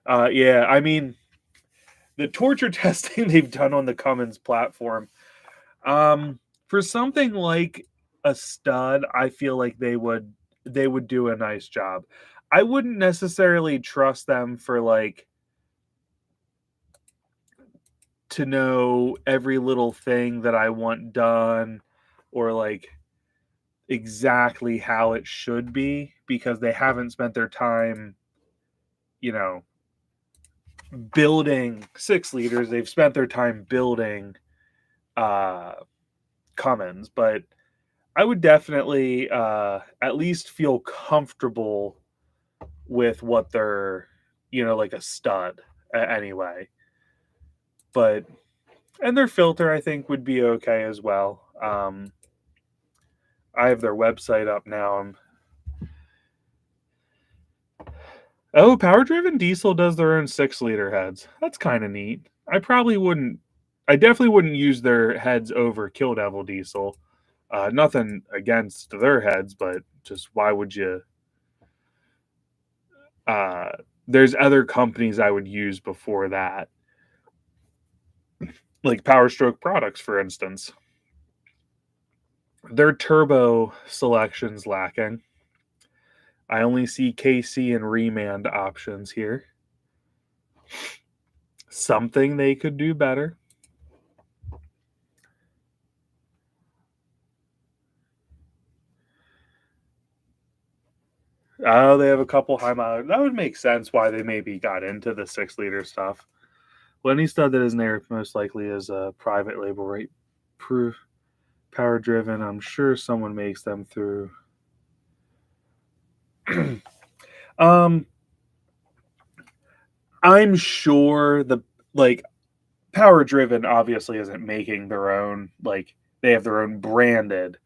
Yeah, I mean, the torture testing they've done on the Cummins platform, for something like a stud, I feel like they would do a nice job. I wouldn't necessarily trust them for like to know every little thing that I want done or like exactly how it should be because they haven't spent their time, building 6-liters. They've spent their time building Cummins, but I would definitely at least feel comfortable with what they're, like a stud anyway. But and their filter, I think, would be okay as well. I have their website up now. Oh, power driven diesel does their own 6-liter heads. That's kind of neat. I definitely wouldn't use their heads over Kill Devil diesel. Nothing against their heads, but just why would you? There's other companies I would use before that, like Power Stroke Products, for instance. Their turbo selection's lacking. I only see KC and Remand options here. Something they could do better. Oh, they have a couple high mileage. That would make sense why they maybe got into the 6-liter stuff. Well, any stud that isn't there most likely is a private label, right? Proof power driven. I'm sure someone makes them through. I'm sure the like power driven obviously isn't making their own, like they have their own branded.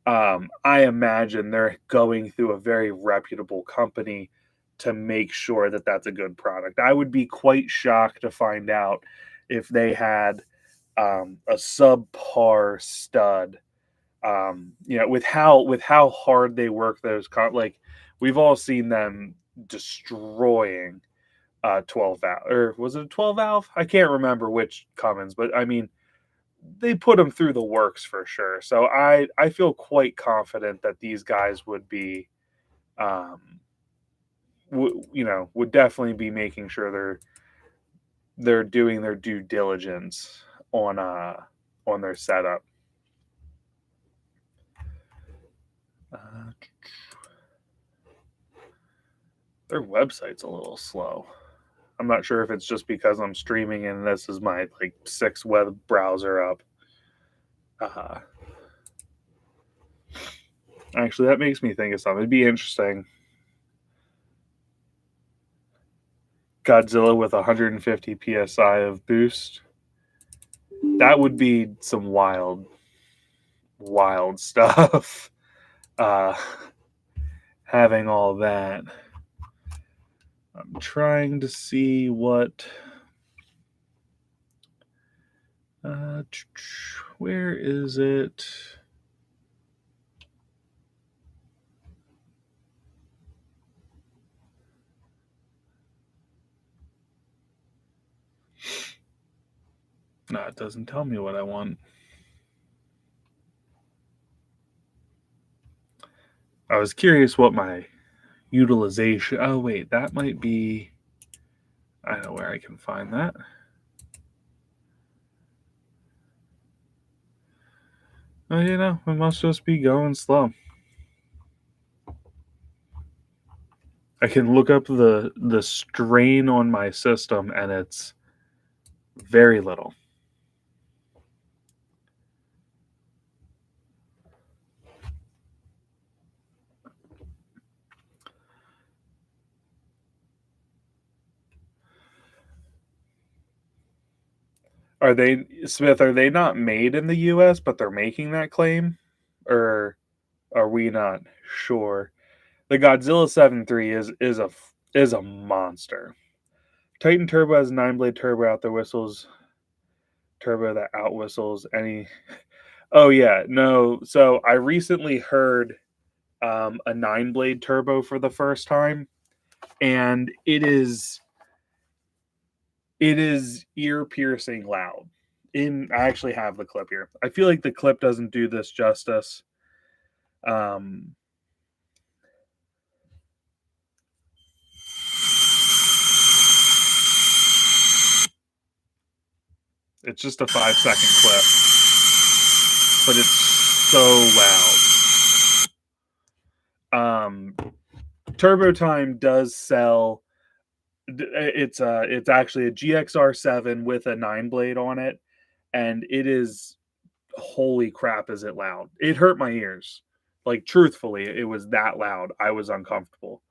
I imagine they're going through a very reputable company to make sure that that's a good product. I would be quite shocked to find out if they had a subpar stud. With how hard they work those like we've all seen them destroying 12 valve, or was it a 12 valve? I can't remember which Cummins, but I mean they put them through the works for sure. So I feel quite confident that these guys would be, would definitely be making sure they're doing their due diligence on their setup. Their website's a little slow. I'm not sure if it's just because I'm streaming and this is my like 6th web browser up. Actually, that makes me think of something. It'd be interesting. Godzilla with 150 psi of boost. That would be some wild stuff. Having all that. I'm trying to see what. Where is it? No, it doesn't tell me what I want. I was curious what my utilization. Oh, wait, that might be. I know where I can find that. Oh, it must just be going slow. I can look up the strain on my system, and it's very little. Are they, Smith, are they not made in the US, but they're making that claim? Or are we not sure? The Godzilla 7.3 is a monster. Titan Turbo has a 9-blade turbo out that whistles. Turbo that out whistles any. Oh yeah, no. So I recently heard a 9-blade turbo for the first time, and it is ear piercing loud. I actually have the clip here. I feel like the clip doesn't do this justice. It's just a 5-second clip, but it's so loud. Turbo Time does sell. It's actually a GXR7 with a 9-blade on it, and it is, holy crap, is it loud. It hurt my ears. Like, truthfully, it was that loud. I was uncomfortable.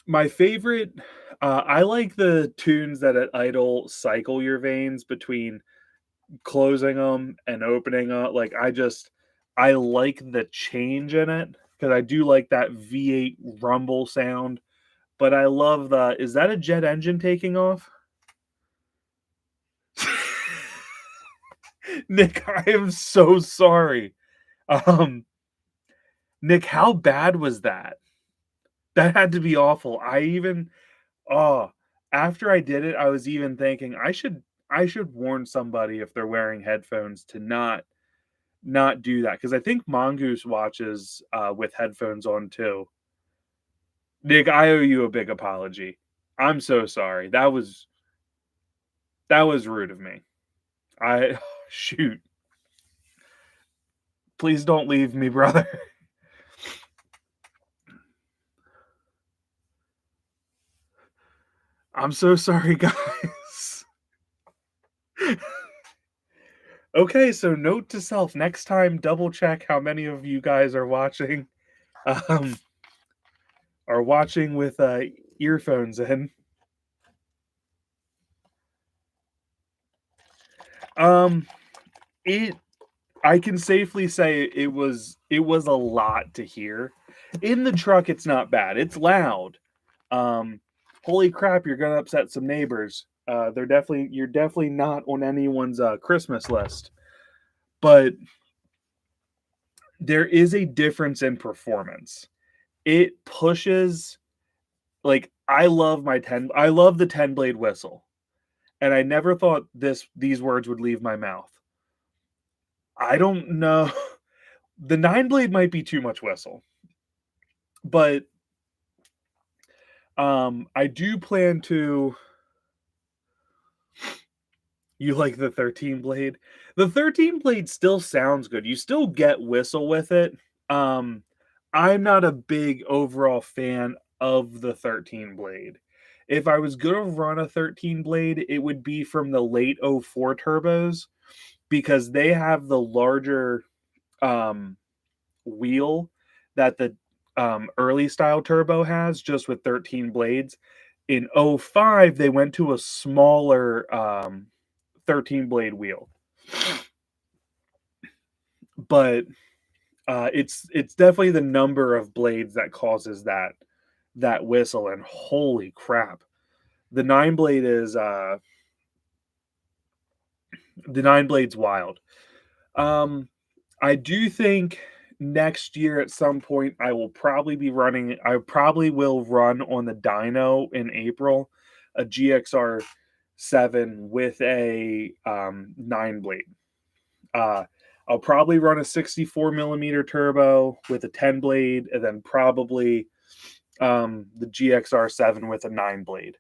My favorite, I like the tunes that at idle cycle your vanes between closing them and opening them. Like, I like the change in it because I do like that V8 rumble sound. But I love is that a jet engine taking off? Nick, I am so sorry. Um, Nick, how bad was that? That had to be awful. Oh, after I did it, I was even thinking I should warn somebody if they're wearing headphones to not do that, because I think Mongoose watches with headphones on too. Nick, I owe you a big apology. I'm so sorry. That was rude of me. I shoot. Please don't leave me, brother. I'm so sorry, guys. Okay, so note to self: next time, double check how many of you guys um, are watching with earphones in. Um, it I can safely say it was a lot to hear. In the truck, it's not bad. It's loud. Um, Holy crap, you're gonna upset some neighbors. You're definitely not on anyone's Christmas list. But there is a difference in performance. It pushes, like, I love the 10 blade whistle. And I never thought these words would leave my mouth. I don't know. The 9 blade might be too much whistle, but I do plan to. You like the 13 blade? The 13 blade still sounds good. You still get whistle with it. Um, I'm not a big overall fan of the 13 blade. If I was gonna run a 13 blade, it would be from the late '04 turbos, because they have the larger um, wheel that the early style turbo has, just with 13 blades. In '05, they went to a smaller 13 blade wheel, but it's definitely the number of blades that causes that whistle. And holy crap, the 9 blade is the 9 blade's wild. um I do think next year at some point I probably will run on the dyno in April, a GXR 7 with a 9 blade. Uh, I'll probably run a 64 millimeter turbo with a 10 blade, and then probably the GXR 7 with a 9 blade.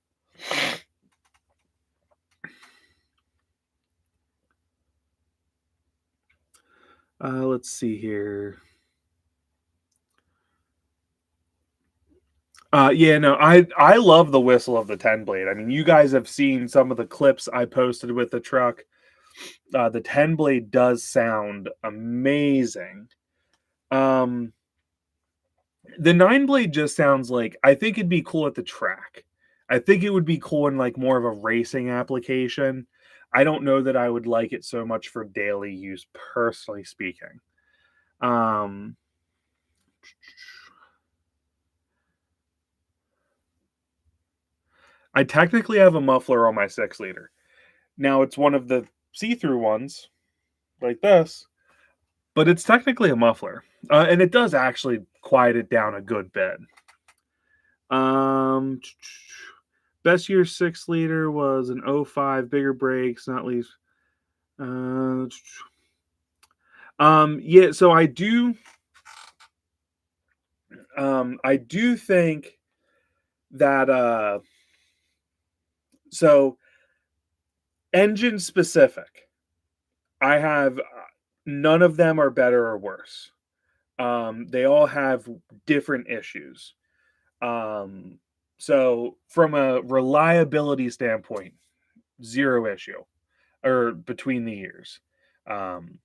Let's see here. Yeah, no, I love the whistle of the 10 blade. I mean, you guys have seen some of the clips I posted with the truck. The 10 blade does sound amazing. Um, the 9 blade just sounds like, I think it'd be cool at the track. I think it would be cool in like more of a racing application. I don't know that I would like it so much for daily use, personally speaking. Um, I technically have a muffler on my 6 liter. Now it's one of the see-through ones, like this, but it's technically a muffler, and it does actually quiet it down a good bit. Um, Best year 6 liter was an '05, bigger brakes, not least. Uh, yeah, so I do think that so engine specific, I have none of them are better or worse. They all have different issues. Um, so from a reliability standpoint, zero issue, or between the years. Um,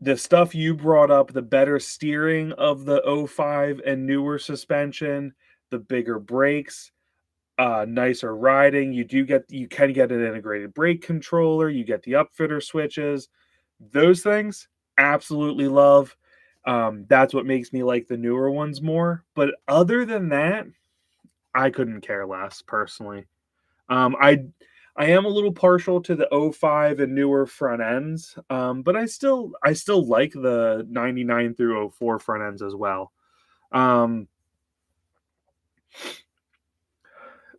the stuff you brought up, the better steering of the '05 and newer suspension, the bigger brakes, nicer riding. You can get an integrated brake controller. You get the upfitter switches. Those things, absolutely love. That's what makes me like the newer ones more. But other than that, I couldn't care less personally. I I am a little partial to the '05 and newer front ends, but I still like the '99 through '04 front ends as well. Um,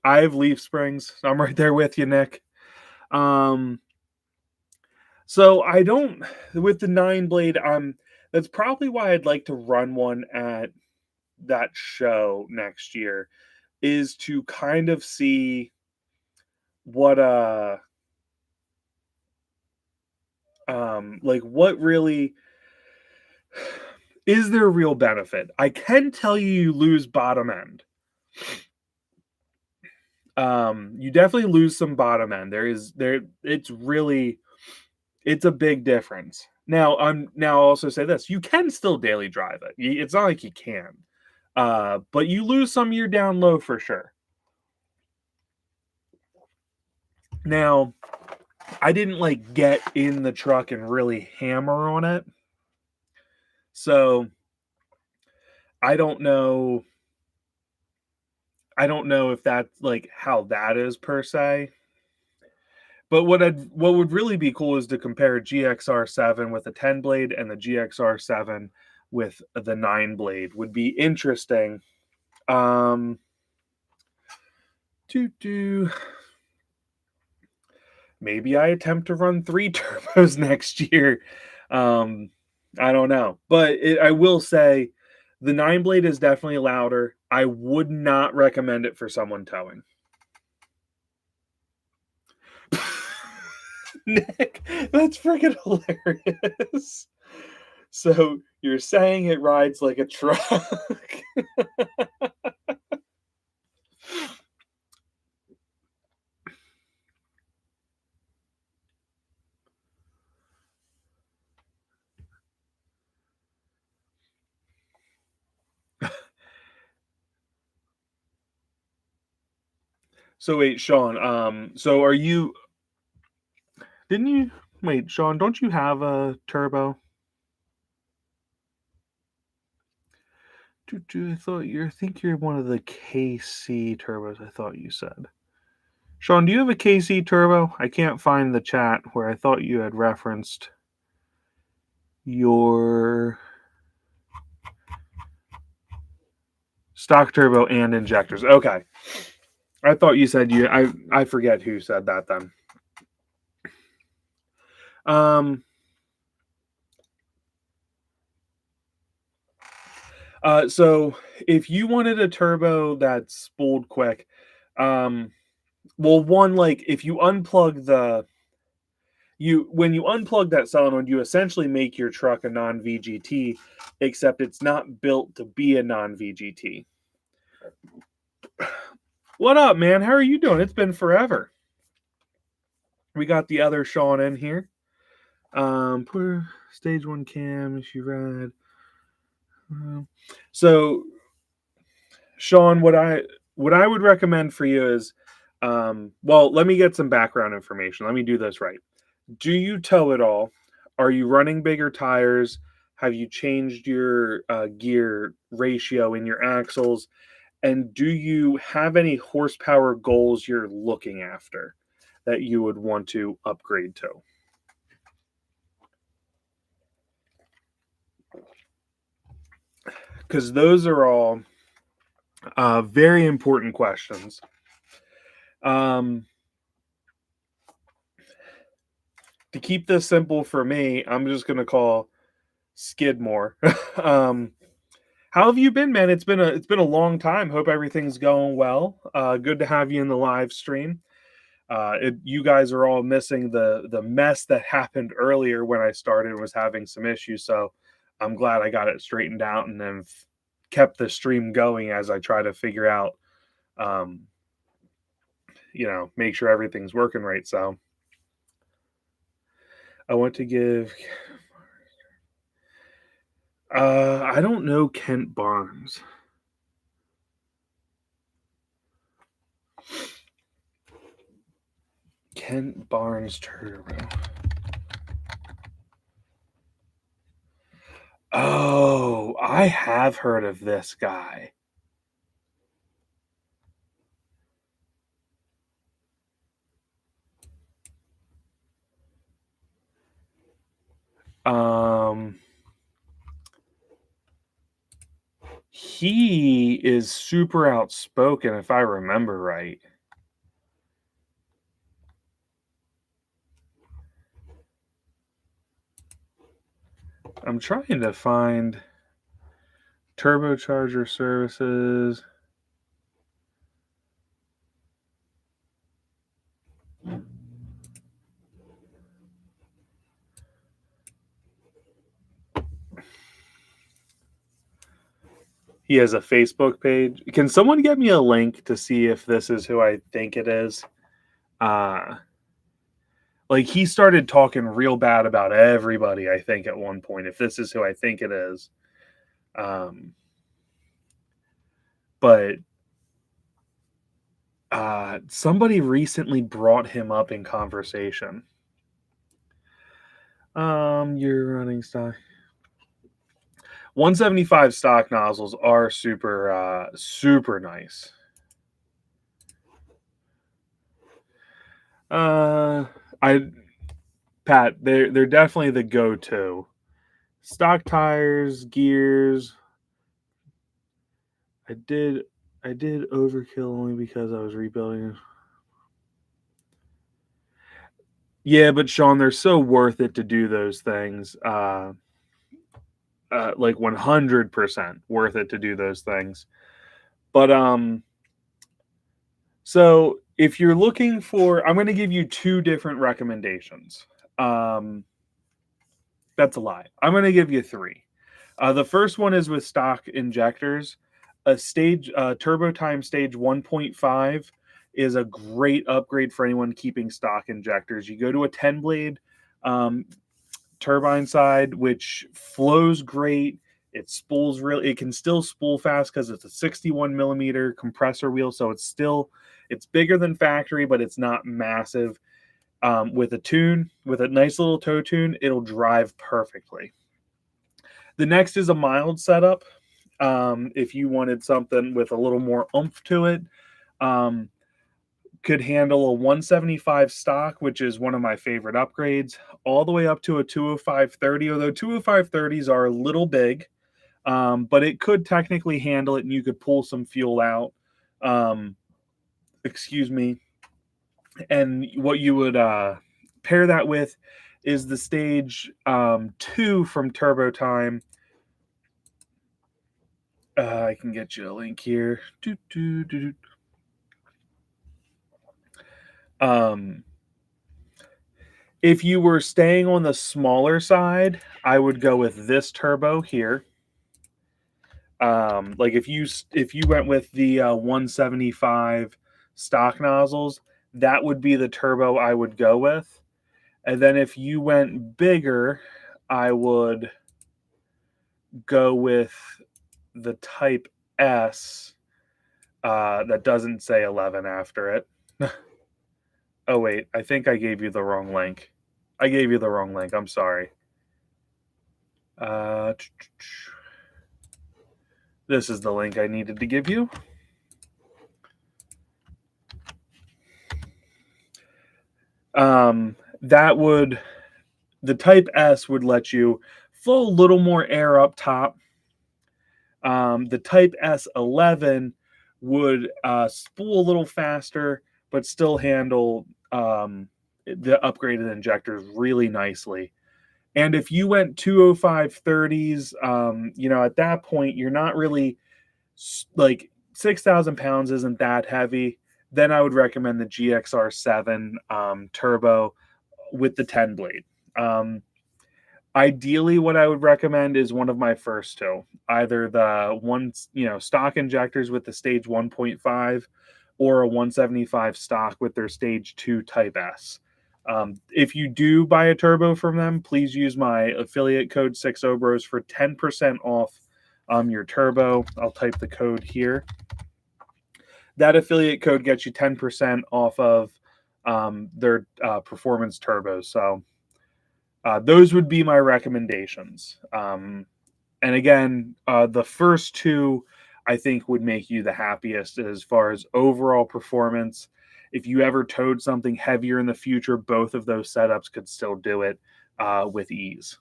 I have leaf springs. I'm right there with you, Nick. Um, so I don't with the 9 blade. That's probably why I'd like to run one at that show next year, is to kind of see what like what really is there real benefit. I can tell you lose bottom end. You definitely lose some bottom end. It's a big difference. Now I'll also say this, you can still daily drive it. It's not like you can. But you lose some of your down low for sure. Now, I didn't like get in the truck and really hammer on it. So I don't know. I don't know if that's like how that is per se. But what would really be cool is to compare GXR7 with a 10 blade and the GXR7 with the 9 blade would be interesting. Um to maybe I attempt to run 3 turbos next year. Um I don't know. But I will say the 9 blade is definitely louder. I would not recommend it for someone towing. Nick, that's freaking hilarious. So you're saying it rides like a truck? So wait, Sean, so are you didn't you wait, Sean, don't you have a turbo? I think you're one of the KC turbos, I thought you said. Sean, do you have a KC turbo? I can't find the chat where I thought you had referenced your stock turbo and injectors. Okay. I thought you said I forget who said that then. So if you wanted a turbo that's spooled quick, well, one, like if you unplug when you unplug that solenoid, you essentially make your truck a non VGT, except it's not built to be a non VGT. What up, man? How are you doing? It's been forever. We got the other Sean in here. Poor stage 1 cam issue ride. So, Sean, what I would recommend for you is, well, let me get some background information. Let me do this right. Do you tow at all? Are you running bigger tires? Have you changed your gear ratio in your axles? And do you have any horsepower goals you're looking after that you would want to upgrade to? Because those are all very important questions. To keep this simple for me, I'm just going to call Skidmore. How have you been, man? It's been a long time. Hope everything's going well. Good to have you in the live stream. You guys are all missing the mess that happened earlier when I started, was having some issues. So I'm glad I got it straightened out and then kept the stream going as I try to figure out, make sure everything's working right. So I want to give. I don't know Kent Barnes. Kent Barnes Turbo. Oh, I have heard of this guy. He is super outspoken, if I remember right. I'm trying to find turbocharger services. He has a Facebook page. Can someone get me a link to see if this is who I think it is? Like he started talking real bad about everybody, I think, at one point, if this is who I think it is. But somebody recently brought him up in conversation. You're running stock. 175 stock nozzles are super nice. Pat, they're definitely the go-to. Stock tires, gears. I did overkill only because I was rebuilding. Yeah, but Sean, they're so worth it to do those things. Like 100% worth it to do those things. But so if you're looking for, I'm going to give you two different recommendations. That's a lie. I'm going to give you three. The first one is with stock injectors. A Turbo Time Stage 1.5 is a great upgrade for anyone keeping stock injectors. You go to a 10 blade turbine side, which flows great. It spools really. It can still spool fast because it's a 61 millimeter compressor wheel, so it's bigger than factory, but it's not massive. With a nice little toe tune, it'll drive perfectly. The next is a mild setup. If you wanted something with a little more oomph to it, could handle a 175 stock, which is one of my favorite upgrades, all the way up to a 205/30, although 205/30s are a little big, but it could technically handle it and you could pull some fuel out. Excuse me. And what you would pair that with is the stage 2 from Turbo Time. I can get you a link here. If you were staying on the smaller side, I would go with this turbo here. Like if you went with the 175 stock nozzles, that would be the turbo I would go with. And then if you went bigger, I would go with the Type S that doesn't say 11 after it. Oh, wait. I think I gave you the wrong link. I'm sorry. This is the link I needed to give you. The Type S would let you flow a little more air up top. The Type S11 would spool a little faster, but still handle the upgraded injectors really nicely. And if you went 205/30s, at that point, you're not really like 6,000 pounds isn't that heavy. Then I would recommend the GXR7 Turbo with the 10 blade. Ideally, what I would recommend is one of my first two, either the stock injectors with the stage 1.5 or a 175 stock with their stage 2 Type S. If you do buy a turbo from them, please use my affiliate code 6obros for 10% off your turbo. I'll type the code here. That affiliate code gets you 10% off of their performance turbos. So those would be my recommendations. And again, the first two I think would make you the happiest as far as overall performance. If you ever towed something heavier in the future, both of those setups could still do it with ease.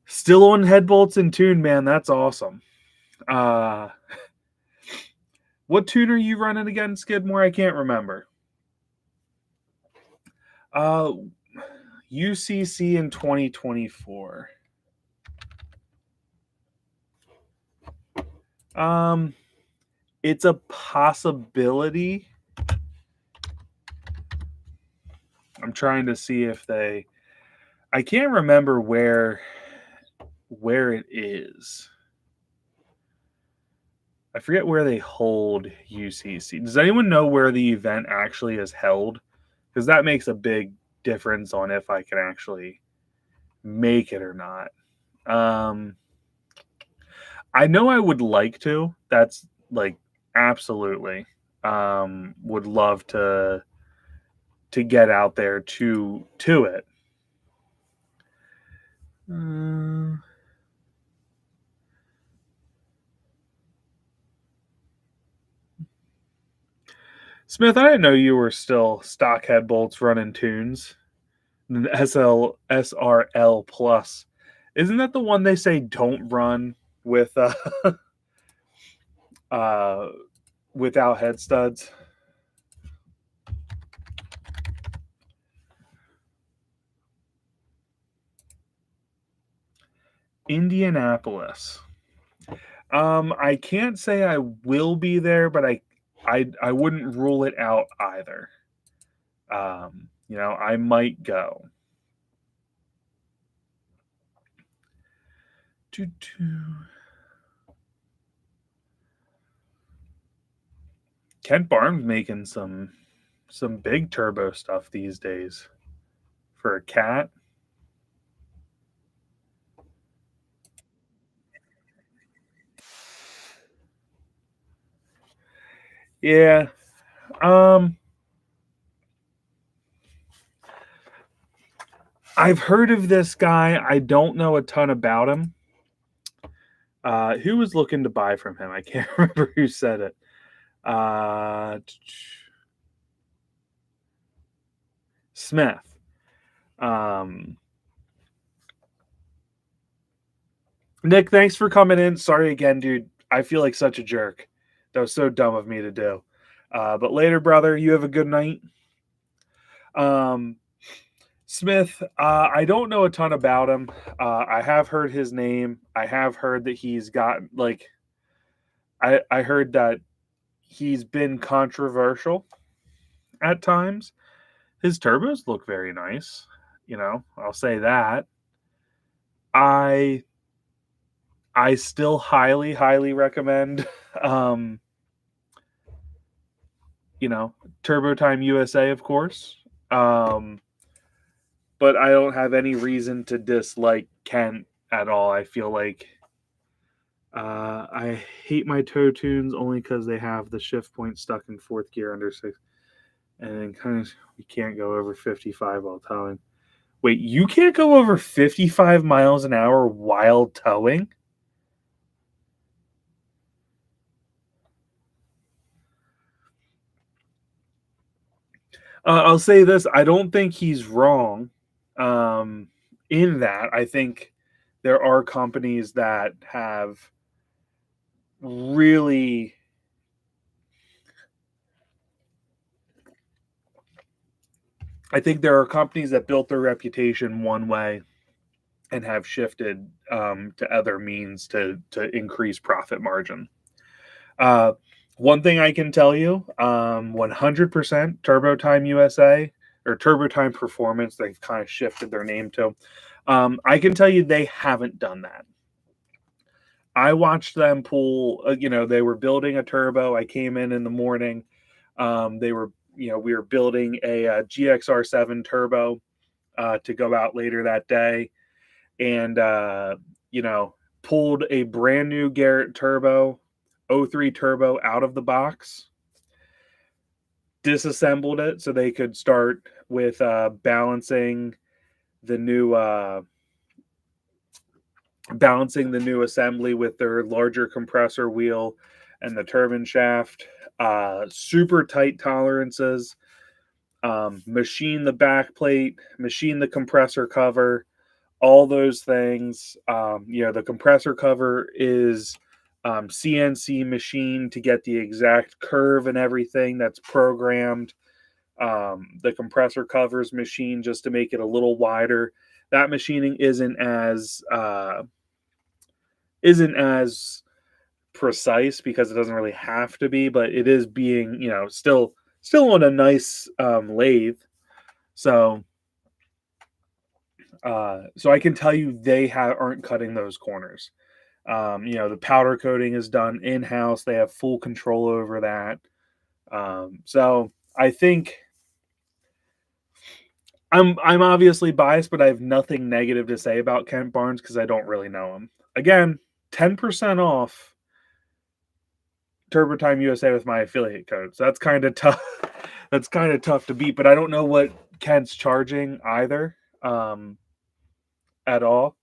Still on head bolts and tune, man. That's awesome. What tune are you running again, Skidmore? I can't remember. UCC in 2024. It's a possibility. I'm trying to see if they. I can't remember where it is. I forget where they hold UCC. Does anyone know where the event actually is held? Because that makes a big difference on if I can actually make it or not. I know I would like to. That's like absolutely. Would love to get out there to it. Smith, I didn't know you were still stock head bolts running tunes. SRL Plus. Isn't that the one they say don't run with without head studs? Indianapolis. I can't say I will be there, but I wouldn't rule it out either. I might go. Kent Barnes making some big turbo stuff these days for a cat. Yeah. I've heard of this guy. I don't know a ton about him. Who was looking to buy from him? I can't remember who said it. Smith. Nick, thanks for coming in. Sorry again, dude. I feel like such a jerk. That was so dumb of me to do. But later, brother, you have a good night. Smith, I don't know a ton about him. I have heard his name. I have heard that he's got I heard that he's been controversial at times. His turbos look very nice. I'll say that. I still highly, highly recommend Turbo Time USA, of course. But I don't have any reason to dislike Kent at all. I feel like I hate my toe tunes only because they have the shift point stuck in fourth gear under six. And then kind of we can't go over 55 while towing. Wait, you can't go over 55 miles an hour while towing? I'll say this. I don't think he's wrong in that. I think there are companies that have really built their reputation one way and have shifted to other means to increase profit margin. One thing I can tell you, 100% Turbo Time USA or Turbo Time Performance, they've kind of shifted their name to. I can tell you they haven't done that. I watched them pull, they were building a turbo. I came in the morning. We were building a GXR7 turbo to go out later that day. And, pulled a brand new Garrett turbo, 03 turbo out of the box, disassembled it so they could start with balancing the new assembly with their larger compressor wheel and the turbine shaft. Super tight tolerances. machine the back plate, machine the compressor cover, all those things. The compressor cover is CNC machine to get the exact curve and everything that's programmed. The compressor covers machine just to make it a little wider. That machining isn't as precise because it doesn't really have to be, but it is being still on a nice lathe. So so I can tell you they aren't cutting those corners. The powder coating is done in house. They have full control over that. So I think I'm obviously biased, but I have nothing negative to say about Kent Barnes because I don't really know him. Again, 10% off Turbo Time USA with my affiliate code. So that's kind of tough. That's kind of tough to beat, but I don't know what Kent's charging either at all.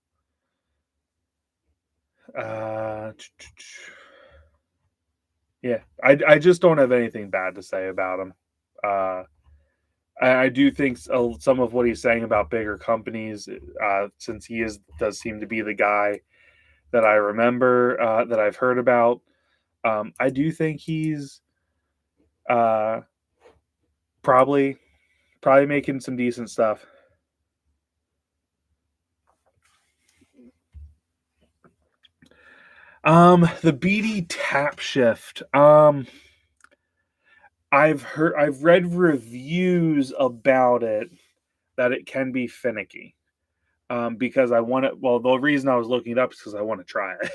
Yeah, I just don't have anything bad to say about him. I do think some of what he's saying about bigger companies, since he does seem to be the guy that I remember that I've heard about. I do think he's probably making some decent stuff. The BD tap shift. I've read reviews about it that it can be finicky. Because I want to. Well, the reason I was looking it up is because I want to try it.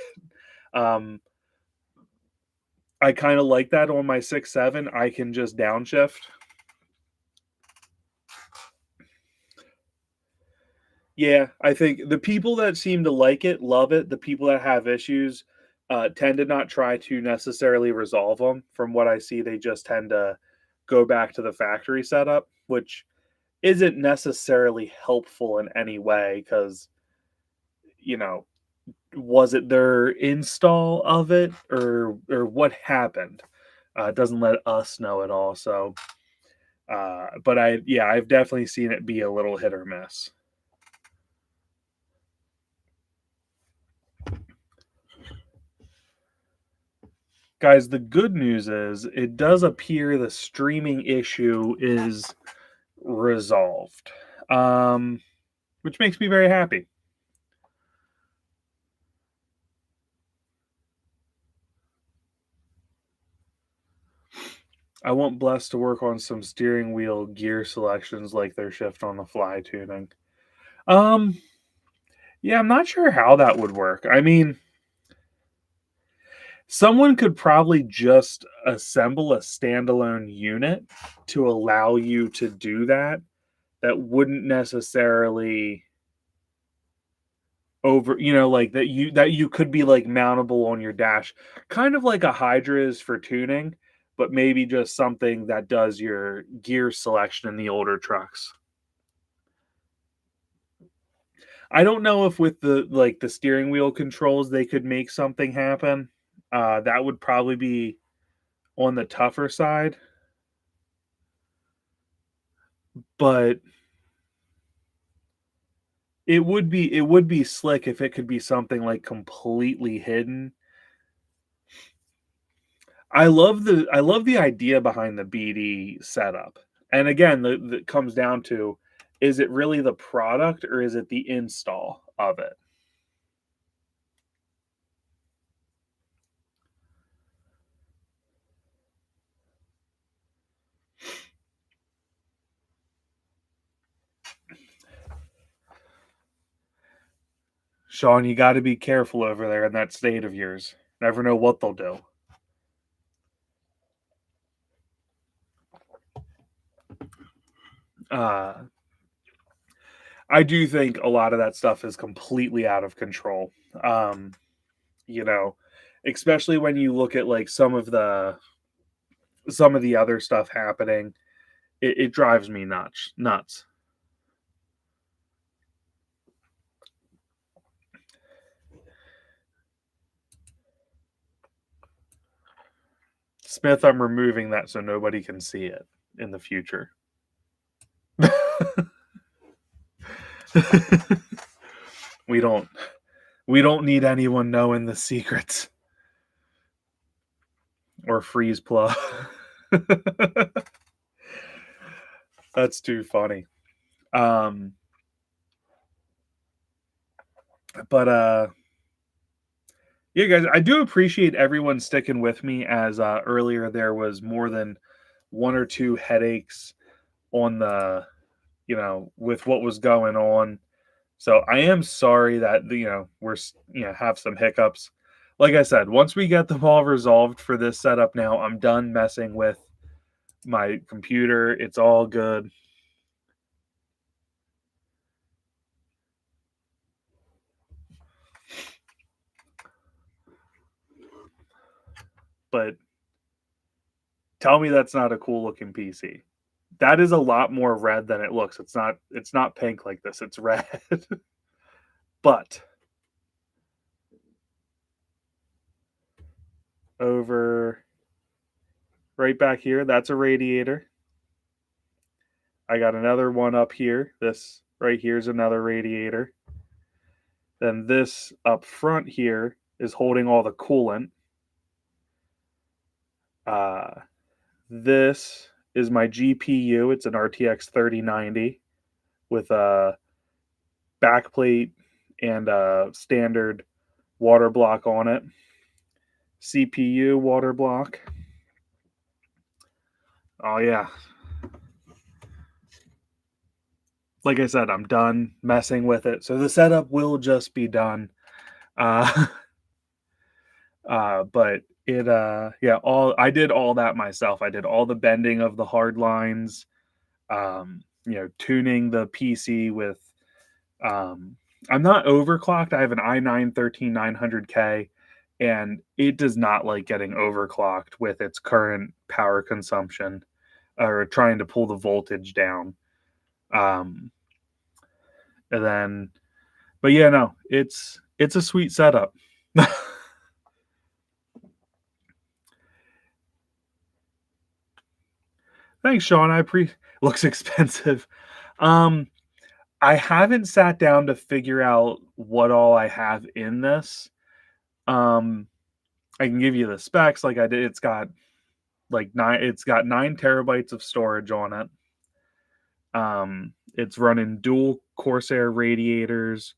I kind of like that on my 6.7. I can just downshift. Yeah, I think the people that seem to like it love it. The people that have issues tend to not try to necessarily resolve them. From what I see, they just tend to go back to the factory setup, which isn't necessarily helpful in any way because, you know, was it their install of it or what happened? It doesn't let us know at all. So, but I've definitely seen it be a little hit or miss. Guys, the good news is it does appear the streaming issue is resolved, which makes me very happy. I want Bless to work on some steering wheel gear selections like their shift on the fly tuning. Um, yeah, I'm not sure how that would work. I mean, someone could probably just assemble a standalone unit to allow you to do that. That wouldn't necessarily like that you could be like mountable on your dash, kind of like a Hydra is for tuning, but maybe just something that does your gear selection in the older trucks. I don't know if with the steering wheel controls they could make something happen. That would probably be on the tougher side, but it would be slick if it could be something like completely hidden. I love the idea behind the BD setup. And again, the comes down to, is it really the product or is it the install of it? Sean, you got to be careful over there in that state of yours. Never know what they'll do. Uh, I do think a lot of that stuff is completely out of control. Um, you know, Especially when you look at like some of the other stuff happening, it drives me nuts. Nuts. Smith, I'm removing that so nobody can see it in the future. We don't need anyone knowing the secrets. Or freeze plug. That's too funny. But yeah, guys, I do appreciate everyone sticking with me, as earlier there was more than one or two headaches on the, with what was going on. So I am sorry that we're have some hiccups. Like I said, once we get them all resolved for this setup now, I'm done messing with my computer. It's all good. But tell me that's not a cool looking PC. That is a lot more red than it looks. It's not pink like this. It's red. But over right back here, that's a radiator. I got another one up here. This right here is another radiator. Then this up front here is holding all the coolant. This is my GPU. It's an RTX 3090 with a backplate and a standard water block on it. CPU water block. Oh yeah. Like I said, I'm done messing with it. So the setup will just be done. But yeah, I did all that myself. I did all the bending of the hard lines, tuning the PC with I'm not overclocked. I have an i9 13900K, and it does not like getting overclocked with its current power consumption or trying to pull the voltage down. And then, but yeah, no, it's a sweet setup. Thanks, Sean. Looks expensive. I haven't sat down to figure out what all I have in this. I can give you the specs like I did. It's got 9 terabytes of storage on it. It's running dual Corsair radiators,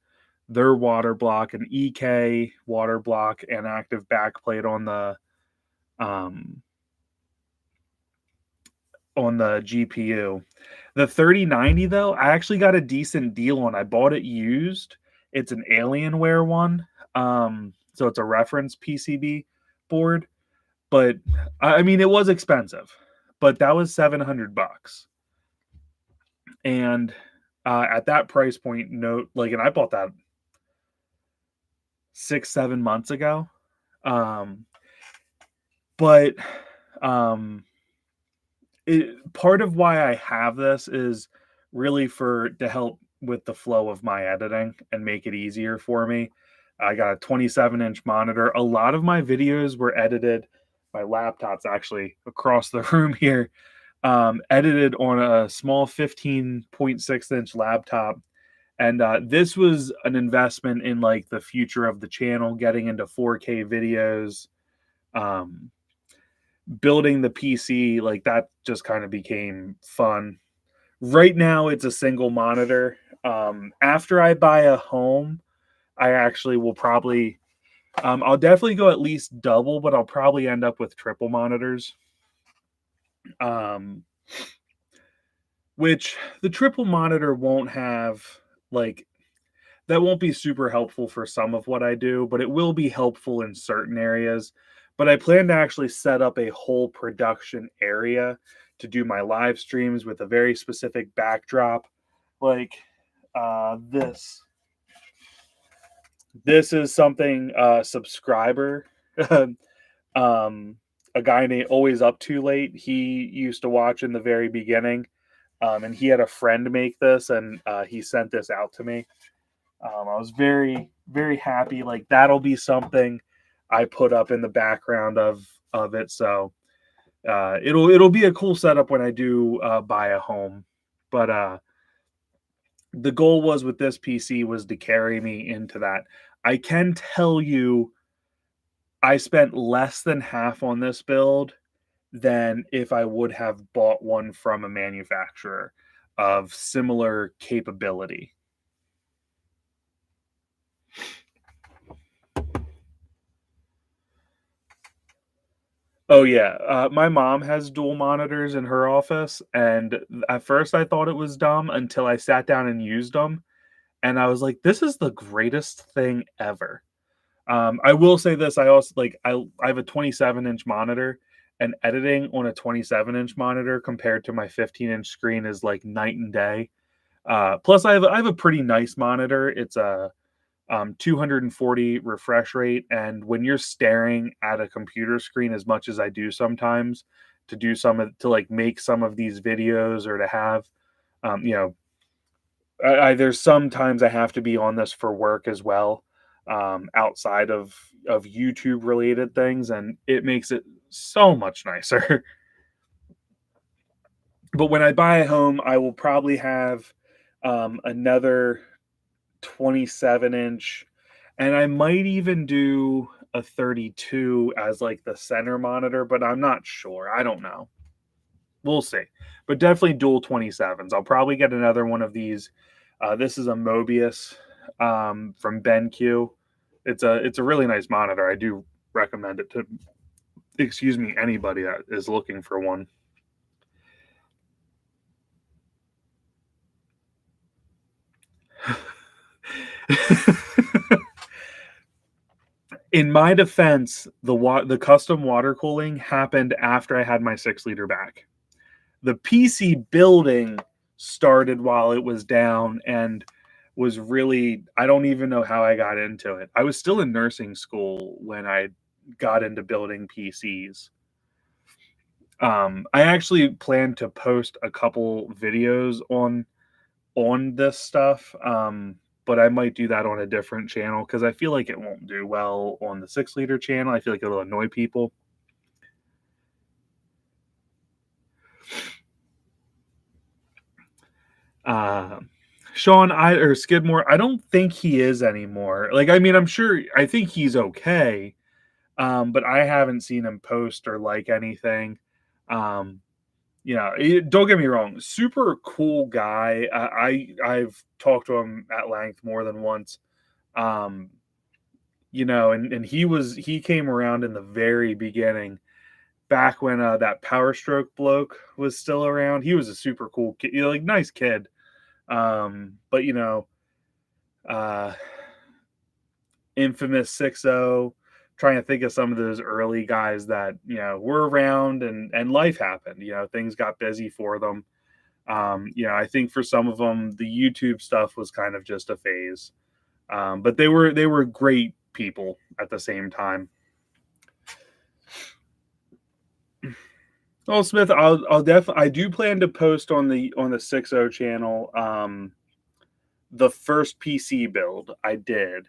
their water block, an EK water block, and active backplate on the GPU. The 3090 though, I actually got a decent deal on. I bought it used. It's an Alienware one. So it's a reference PCB board, but I mean it was expensive. But that was $700. And at that price point, and I bought that 6-7 months ago. But part of why I have this is really to help with the flow of my editing and make it easier for me. I got a 27-inch monitor. A lot of my videos were edited. My laptop's actually across the room here. Edited on a small 15.6-inch laptop. And this was an investment in like the future of the channel, getting into 4K videos. Building the PC, like that just kind of became fun. Right now it's a single monitor. After I buy a home, I actually will probably I'll definitely go at least double, but I'll probably end up with triple monitors. Which the triple monitor won't have, like, that won't be super helpful for some of what I do, but it will be helpful in certain areas. But I plan to actually set up a whole production area to do my live streams with a very specific backdrop. Like this. This is something subscriber, a guy named Always Up Too Late. He used to watch in the very beginning, and he had a friend make this, and he sent this out to me. I was very, very happy. Like that'll be something I put up in the background of it. So it'll be a cool setup when I do buy a home. But the goal was with this PC was to carry me into that. I can tell you I spent less than half on this build than if I would have bought one from a manufacturer of similar capability. Oh yeah, my mom has dual monitors in her office, and at first I thought it was dumb until I sat down and used them, and I was like, "This is the greatest thing ever." I will say this: I also I have a 27-inch monitor, and editing on a 27-inch monitor compared to my 15-inch screen is like night and day. Plus, I have a pretty nice monitor. It's a 240 refresh rate, and when you're staring at a computer screen as much as I do sometimes to do to like make some of these videos or to have, you know, there's sometimes I have to be on this for work as well, outside of YouTube related things, and it makes it so much nicer. But when I buy a home, I will probably have another 27-inch, and I might even do a 32 as like the center monitor, but I'm not sure. I don't know. We'll see. But definitely dual 27s. I'll probably get another one of these. This is a Mobius from BenQ. It's a really nice monitor. I do recommend it to, excuse me, anybody that is looking for one. In my defense, the custom water cooling happened after I had my 6-liter back. The PC building started while it was down and was really, I don't even know how I got into it. I was still in nursing school when I got into building PCs. I actually plan to post a couple videos on this stuff. But I might do that on a different channel because I feel like it won't do well on the 6-liter channel. I feel like it'll annoy people. Sean or Skidmore, I don't think he is anymore. Like, I mean, I think he's okay. But I haven't seen him post or like anything. Um, don't get me wrong, super cool guy. I've talked to him at length more than once. Um, and he came around in the very beginning, back when that Power Stroke bloke was still around. He was a super cool kid, like nice kid. But uh, infamous 6-0. Trying to think of some of those early guys that were around and life happened. Things got busy for them. I think for some of them, the YouTube stuff was kind of just a phase. But they were great people at the same time. Well, Smith, I'll definitely, I do plan to post on the 6.0 channel the first PC build I did,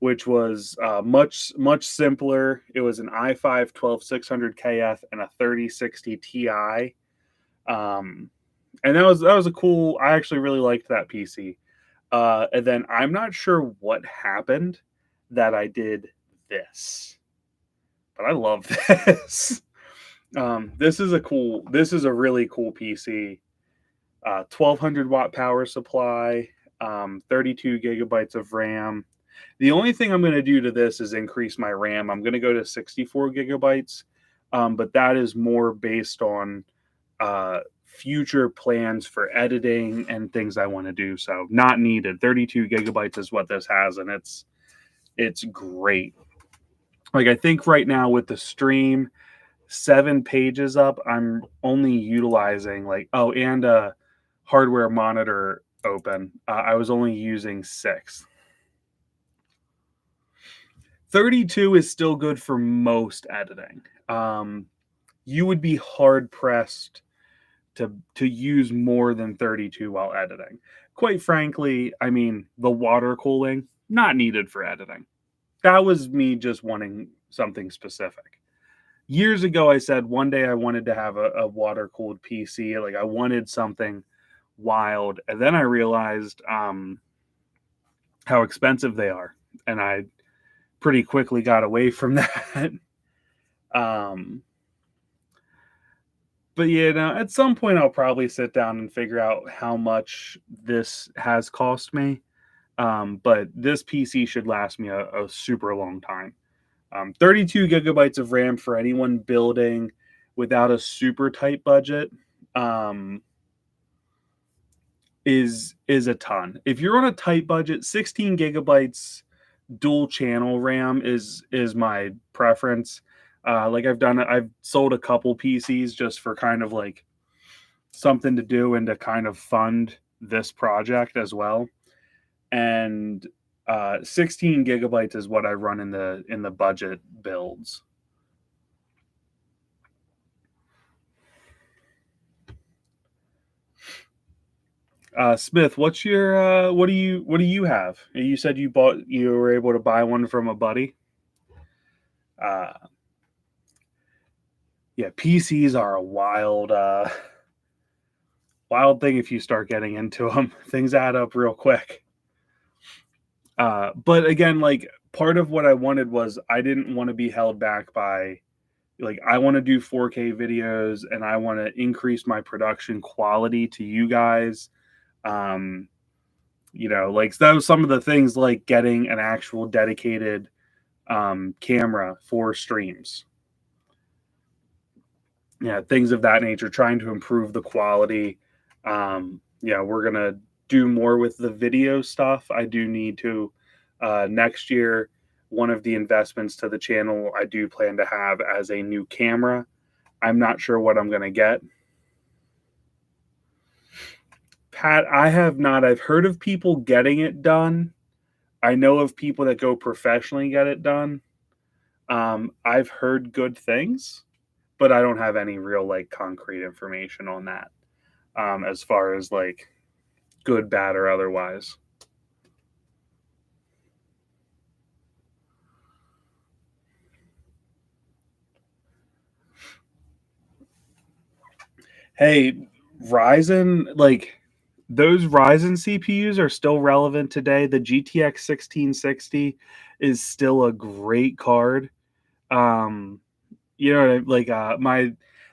which was much simpler. It was an i5 12600KF and a 3060 Ti. And that was a cool. I actually really liked that PC. And then I'm not sure what happened that I did this, but I love this. This is a really cool PC. 1200 watt power supply, 32 gigabytes of RAM. The only thing I'm going to do to this is increase my RAM. I'm going to go to 64 gigabytes, but that is more based on future plans for editing and things I want to do. So not needed. 32 gigabytes is what this has, and it's great. Like, I think right now with the stream 7 pages up, I'm only utilizing and a hardware monitor open. I was only using 6. 32 is still good for most editing. You would be hard pressed to use more than 32 while editing. Quite frankly, I mean, the water cooling, not needed for editing. That was me just wanting something specific. Years ago, I said one day I wanted to have a water cooled PC. Like, I wanted something wild. And then I realized how expensive they are, and I pretty quickly got away from that. But at some point I'll probably sit down and figure out how much this has cost me. But this PC should last me a super long time. 32 gigabytes of RAM for anyone building without a super tight budget is a ton. If you're on a tight budget, 16 gigabytes dual channel RAM is my preference. Like I've sold a couple PCs just for kind of like something to do and to kind of fund this project as well. And 16 gigabytes is what I run in the budget builds. Smith, what do you have? You said you were able to buy one from a buddy. Yeah, PCs are a wild thing if you start getting into them. Things add up real quick. But again, like part of what I wanted was I didn't want to be held back by, like, I want to do 4K videos and I want to increase my production quality to you guys. Like that was some of the things, like getting an actual dedicated camera for streams. Yeah, things of that nature, trying to improve the quality. We're gonna do more with the video stuff. I do need to next year. One of the investments to the channel I do plan to have as a new camera. I'm not sure what I'm gonna get. Pat, I have not. I've heard of people getting it done. I know of people that go professionally get it done. I've heard good things, but I don't have any real like concrete information on that. As far as like good, bad, or otherwise. Hey, Ryzen, like those Ryzen CPUs are still relevant today. The GTX 1660 is still a great card. My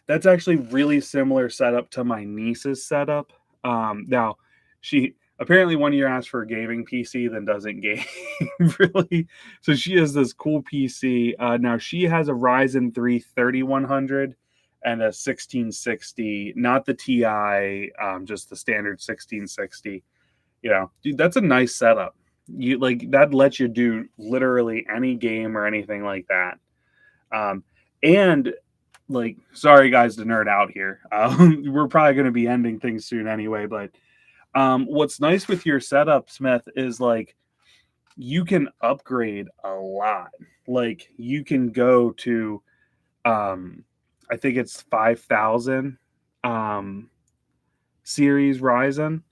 that's actually really similar setup to my niece's setup. Now she apparently one year asked for a gaming PC, then doesn't game really. So she has this cool PC. Now she has a Ryzen 3 3100 and a 1660, not the TI, just the standard 1660. Dude, that's a nice setup. You like that lets you do literally any game or anything like that. And like, sorry guys to nerd out here. We're probably going to be ending things soon anyway. But what's nice with your setup, Smith, is like you can upgrade a lot. Like you can go to, I think it's 5000 series Ryzen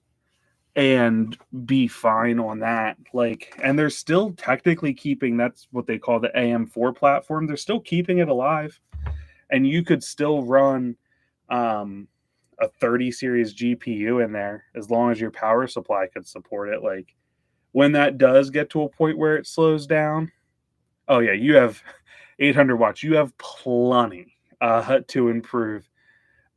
and be fine on that. Like, and they're still technically keeping, that's what they call the AM4 platform. They're still keeping it alive. And you could still run a 30 series GPU in there as long as your power supply could support it. Like when that does get to a point where it slows down, oh yeah, you have 800 watts. You have plenty to improve.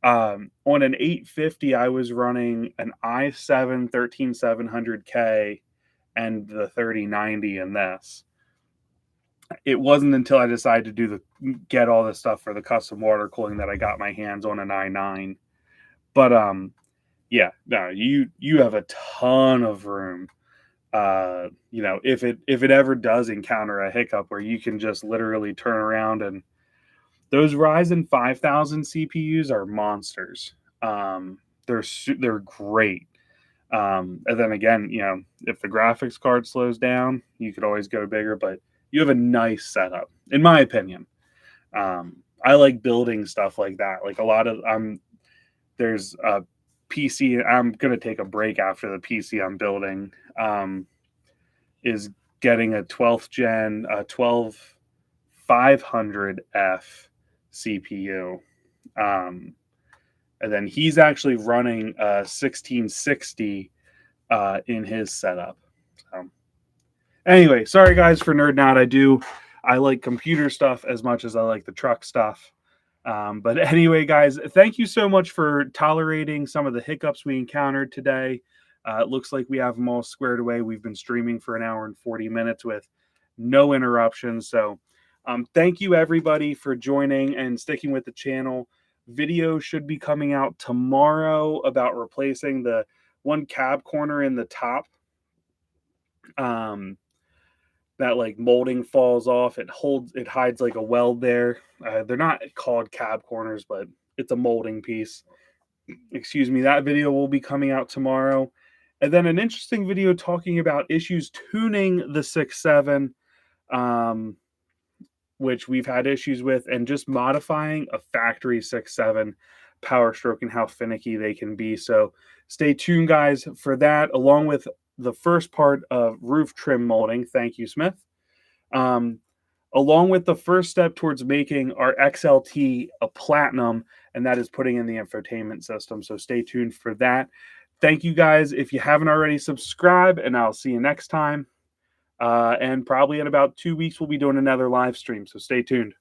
On an 850, I was running an i7 13700K and the 3090 in this. It wasn't until I decided to get all this stuff for the custom water cooling that I got my hands on an i9. But yeah, no, you have a ton of room. If it ever does encounter a hiccup where you can just literally turn around, and those Ryzen 5000 CPUs are monsters. They're great. And then again, if the graphics card slows down, you could always go bigger, but you have a nice setup, in my opinion. I like building stuff like that. Like a lot of there's a PC. I'm gonna take a break after the PC I'm building. Is getting a 12th gen 12500F CPU. And then he's actually running a 1660 in his setup. So anyway, sorry guys for nerding out. I like computer stuff as much as I like the truck stuff. But anyway, guys, thank you so much for tolerating some of the hiccups we encountered today. It looks like we have them all squared away. We've been streaming for an hour and 40 minutes with no interruptions. So thank you everybody for joining and sticking with the channel. Video should be coming out tomorrow about replacing the one cab corner in the top. That like molding falls off. It hides like a weld there. They're not called cab corners, but it's a molding piece. Excuse me. That video will be coming out tomorrow. And then an interesting video talking about issues tuning the 6.7, which we've had issues with, and just modifying a factory 6.7 power stroke and how finicky they can be. So stay tuned, guys, for that, along with the first part of roof trim molding. Thank you, Smith. Along with the first step towards making our XLT a platinum, and that is putting in the infotainment system. So stay tuned for that. Thank you, guys. If you haven't already, subscribe, and I'll see you next time. And probably in about 2 weeks, we'll be doing another live stream. So stay tuned.